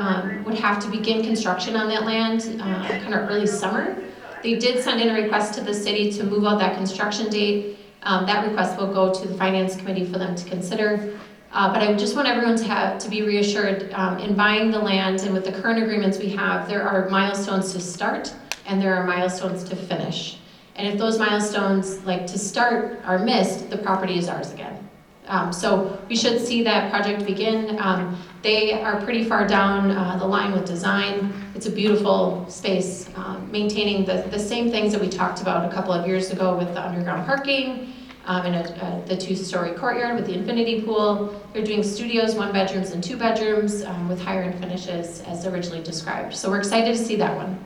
would have to begin construction on that land kind of early summer. They did send in a request to the city to move out that construction date. That request will go to the Finance Committee for them to consider. But I just want everyone to be reassured in buying the land, and with the current agreements we have, there are milestones to start and there are milestones to finish. And if those milestones, like to start, are missed, the property is ours again. So we should see that project begin. They are pretty far down the line with design. It's a beautiful space, maintaining the same things that we talked about a couple of years ago with the underground parking and the 2-story courtyard with the infinity pool. They're doing studios, 1 bedrooms and 2 bedrooms with higher end finishes as originally described. So we're excited to see that one.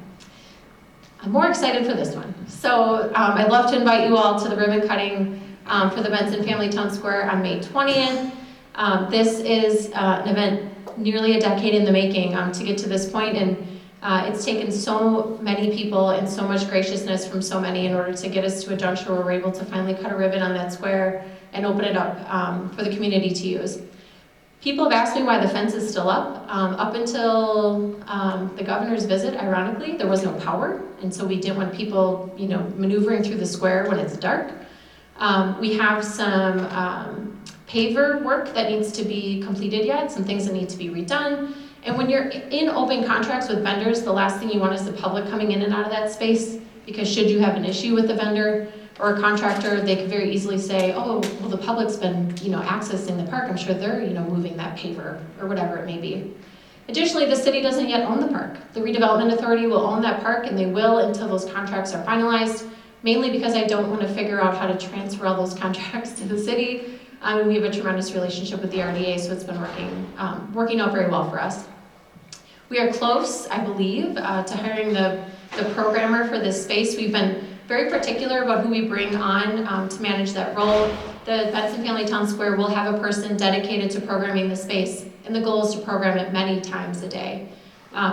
I'm more excited for this one. So I'd love to invite you all to the ribbon cutting for the Benson Family Town Square on May 20th. This is an event nearly a decade in the making to get to this point, and it's taken so many people and so much graciousness from so many in order to get us to a juncture where we're able to finally cut a ribbon on that square and open it up for the community to use. People have asked me why the fence is still up. Up until the governor's visit, ironically, there was no power, and so we didn't want people, maneuvering through the square when it's dark. We have some paver work that needs to be completed yet, some things that need to be redone. And when you're in open contracts with vendors, the last thing you want is the public coming in and out of that space, because should you have an issue with the vendor or a contractor, they could very easily say, oh, well, the public's been, accessing the park. I'm sure they're, moving that paver or whatever it may be. Additionally, the city doesn't yet own the park. The redevelopment authority will own that park, and they will until those contracts are finalized, mainly because I don't want to figure out how to transfer all those contracts to the city. We have a tremendous relationship with the RDA, so it's been working out very well for us. We are close, I believe, to hiring the programmer for this space. We've been very particular about who we bring on to manage that role. The Benson Family Town Square will have a person dedicated to programming the space, and the goal is to program it many times a day.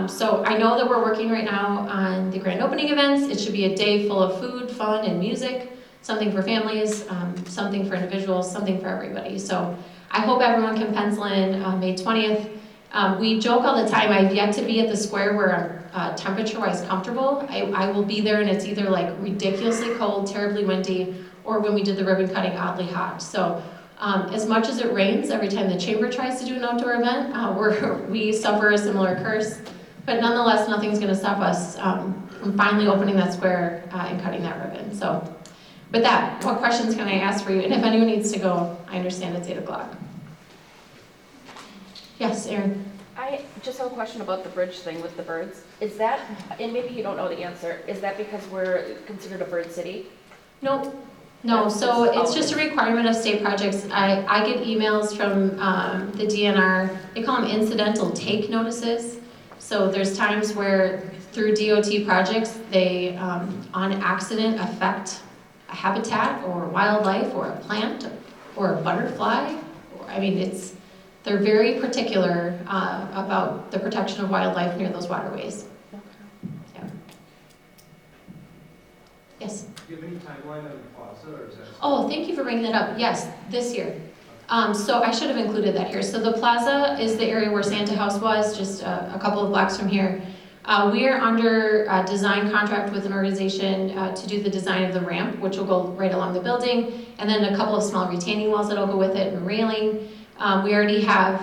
So I know that we're working right now on the grand opening events. It should be a day full of food, fun, and music, something for families, something for individuals, something for everybody. So I hope everyone can pencil in May 20th. We joke all the time, I've yet to be at the square where I'm temperature-wise comfortable. I will be there and it's either like ridiculously cold, terribly windy, or when we did the ribbon cutting, oddly hot. So as much as it rains every time the chamber tries to do an outdoor event, we suffer a similar curse. But nonetheless, nothing's gonna stop us from finally opening that square and cutting that ribbon. So with that, what questions can I ask for you? And if anyone needs to go, I understand it's 8 o'clock. Yes, Erin. I just have a question about the bridge thing with the birds. Is that, and maybe you don't know the answer, is that because we're considered a bird city? No, so it's just a requirement of state projects. I get emails from the DNR, they call them incidental take notices. So there's times where through DOT projects, they on accident affect a habitat or wildlife or a plant or a butterfly. They're very particular about the protection of wildlife near those waterways. Yeah. Yes? Do you have any timeline on the plaza, or is that? Oh, thank you for bringing that up. Yes, this year. So I should have included that here. So the plaza is the area where Santa House was, just a couple of blocks from here. We are under a design contract with an organization to do the design of the ramp, which will go right along the building, and then a couple of small retaining walls that'll go with it and railing. We already have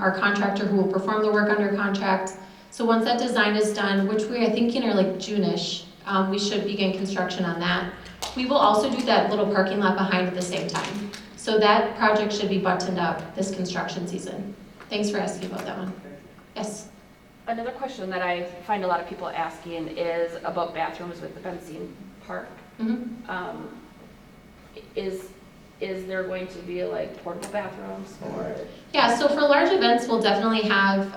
our contractor who will perform the work under contract. So once that design is done, which we are thinking are like June-ish, we should begin construction on that. We will also do that little parking lot behind at the same time. So that project should be buttoned up this construction season. Thanks for asking about that one. Yes? Another question that I find a lot of people asking is about bathrooms with the Benzine Park. Mm-hmm. Is there going to be like portable bathrooms or? Yeah, so for large events, we'll definitely have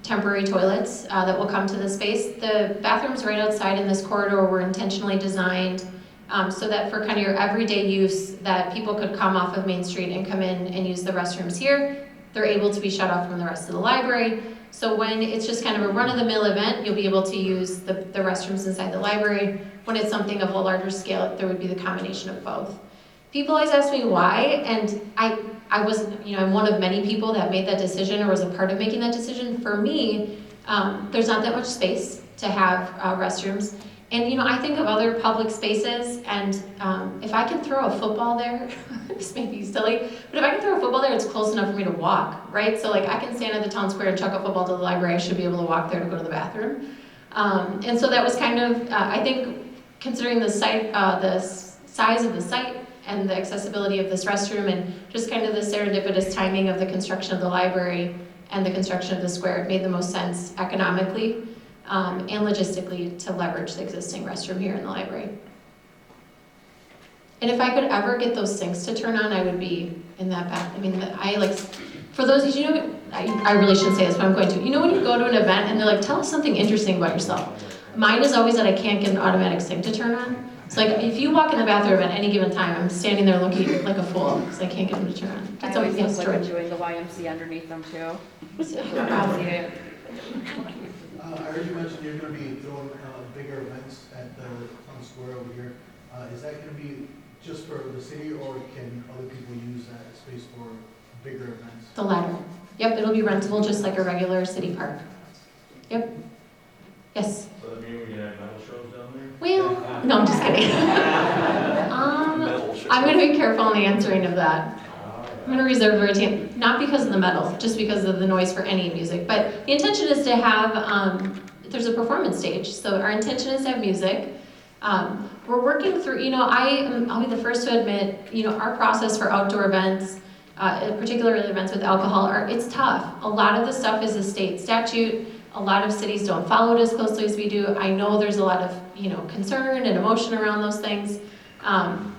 temporary toilets that will come to the space. The bathrooms right outside in this corridor were intentionally designed so that for kind of your everyday use, that people could come off of Main Street and come in and use the restrooms here. They're able to be shut off from the rest of the library. So when it's just kind of a run-of-the-mill event, you'll be able to use the restrooms inside the library. When it's something of a larger scale, there would be the combination of both. People always ask me why, and I wasn't, I'm one of many people that made that decision or was a part of making that decision. For me, there's not that much space to have restrooms. And I think of other public spaces, and if I can throw a football there, this may be silly, but if I can throw a football there, it's close enough for me to walk, right? So like I can stand at the town square and chuck a football to the library, I should be able to walk there to go to the bathroom. And so that was kind of, I think, considering the site, the size of the site and the accessibility of this restroom and just kind of the serendipitous timing of the construction of the library and the construction of the square, it made the most sense economically and logistically to leverage the existing restroom here in the library. And if I could ever get those sinks to turn on, I would be in that bath. For those of you, I really shouldn't say this, but I'm going to. When you go to an event and they're like, tell us something interesting about yourself. Mine is always that I can't get an automatic sink to turn on. It's like, if you walk in the bathroom at any given time, I'm standing there looking like a fool because I can't get them to turn on. I always look like I'm doing the YMCA underneath them too. I heard you mention you're going to be throwing bigger events at the town square over here. Is that going to be just for the city, or can other people use that space for bigger events? The latter. Yep, it'll be rentable just like a regular city park. Yep. Yes? So that means we can have metal shows down there? Well, no, I'm just kidding. I'm going to be careful on the answering of that. I'm going to reserve the right to, not because of the metal, just because of the noise for any music. But the intention is to have, there's a performance stage. So our intention is to have music. We're working through, I'll be the first to admit, our process for outdoor events, particularly events with alcohol, it's tough. A lot of the stuff is a state statute. A lot of cities don't follow it as closely as we do. I know there's a lot of, concern and emotion around those things.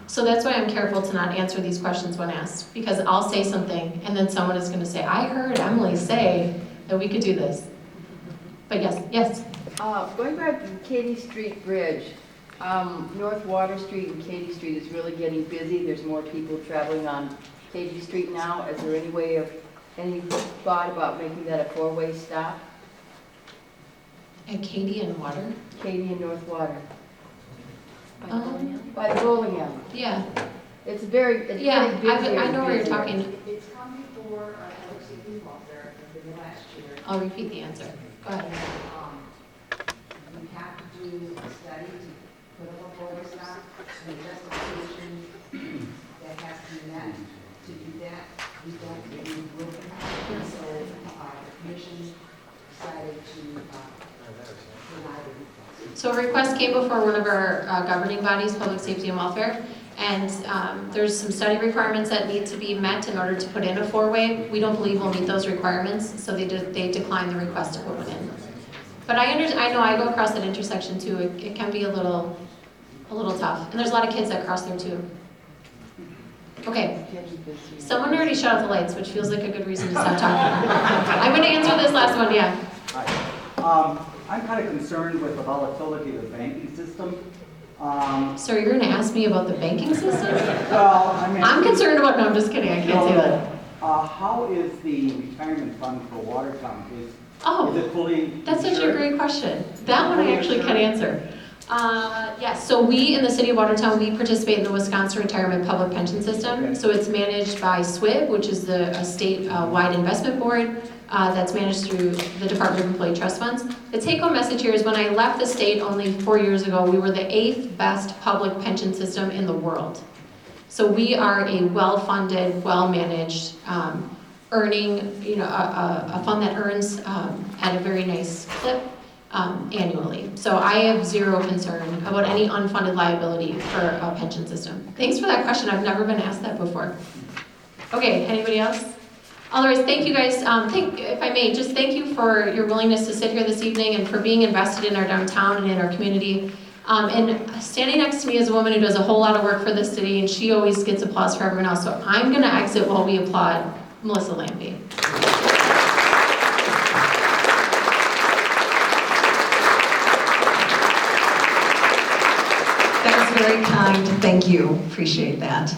So that's why I'm careful to not answer these questions when asked, because I'll say something and then someone is going to say, I heard Emily say that we could do this. But yes. Going back to the Katy Street Bridge, North Water Street and Katy Street is really getting busy. There's more people traveling on Katy Street now. Is there any thought about making that a four-way stop? At Katy and Water? Katy and North Water. By the bowling alley. Yeah. It's very busy. I know where you're talking. It's come before public safety and welfare, it's been last year. I'll repeat the answer. Go ahead. You have to do a study to put up a four-way stop, and justification that has to be met. To do that, we don't really look at it, so the commission decided to deny the request. So a request came before one of our governing bodies, Public Safety and Welfare, and there's some study requirements that need to be met in order to put in a four-way. We don't believe we'll meet those requirements, so they declined the request to put one in. But I know I go across that intersection too. It can be a little tough, and there's a lot of kids that cross there too. Okay, someone already shut off the lights, which feels like a good reason to stop talking. I'm going to answer this last one, yeah. Hi. I'm kind of concerned with the volatility of the banking system. So you're going to ask me about the banking system? Well, I mean... I'm concerned about, no, I'm just kidding, I can't say that. How is the retirement fund for Watertown? Is it fully That's insured? such a great question. That one I actually can answer. Yes, so we in the city of Watertown, we participate in the Wisconsin Retirement Public Pension System. Okay. So it's managed by SWIB, which is a state-wide investment board that's managed through the Department of Employee Trust Funds. The take-home message here is when I left the state only 4 years ago, we were the 8th best public pension system in the world. So we are a well-funded, well-managed, earning, a fund that earns at a very nice clip. Annually. So I have zero concern about any unfunded liability for a pension system. Thanks for that question. I've never been asked that before. Okay, anybody else? Otherwise, thank you guys. If I may, just thank you for your willingness to sit here this evening and for being invested in our downtown and in our community. And standing next to me is a woman who does a whole lot of work for this city, and she always gets applause for everyone else. So I'm going to exit while we applaud Melissa Lampe. Very kind, thank you, appreciate that.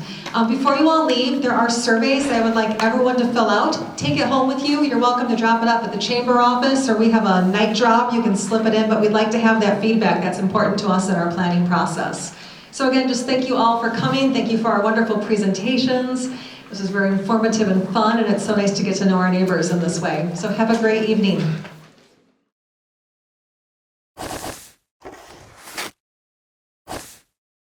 Before you all leave, there are surveys that I would like everyone to fill out. Take it home with you. You're welcome to drop it up at the chamber office, or we have a night drop, you can slip it in, but we'd like to have that feedback. That's important to us in our planning process. So again, just thank you all for coming. Thank you for our wonderful presentations. This is very informative and fun, and it's so nice to get to know our neighbors in this way. So have a great evening.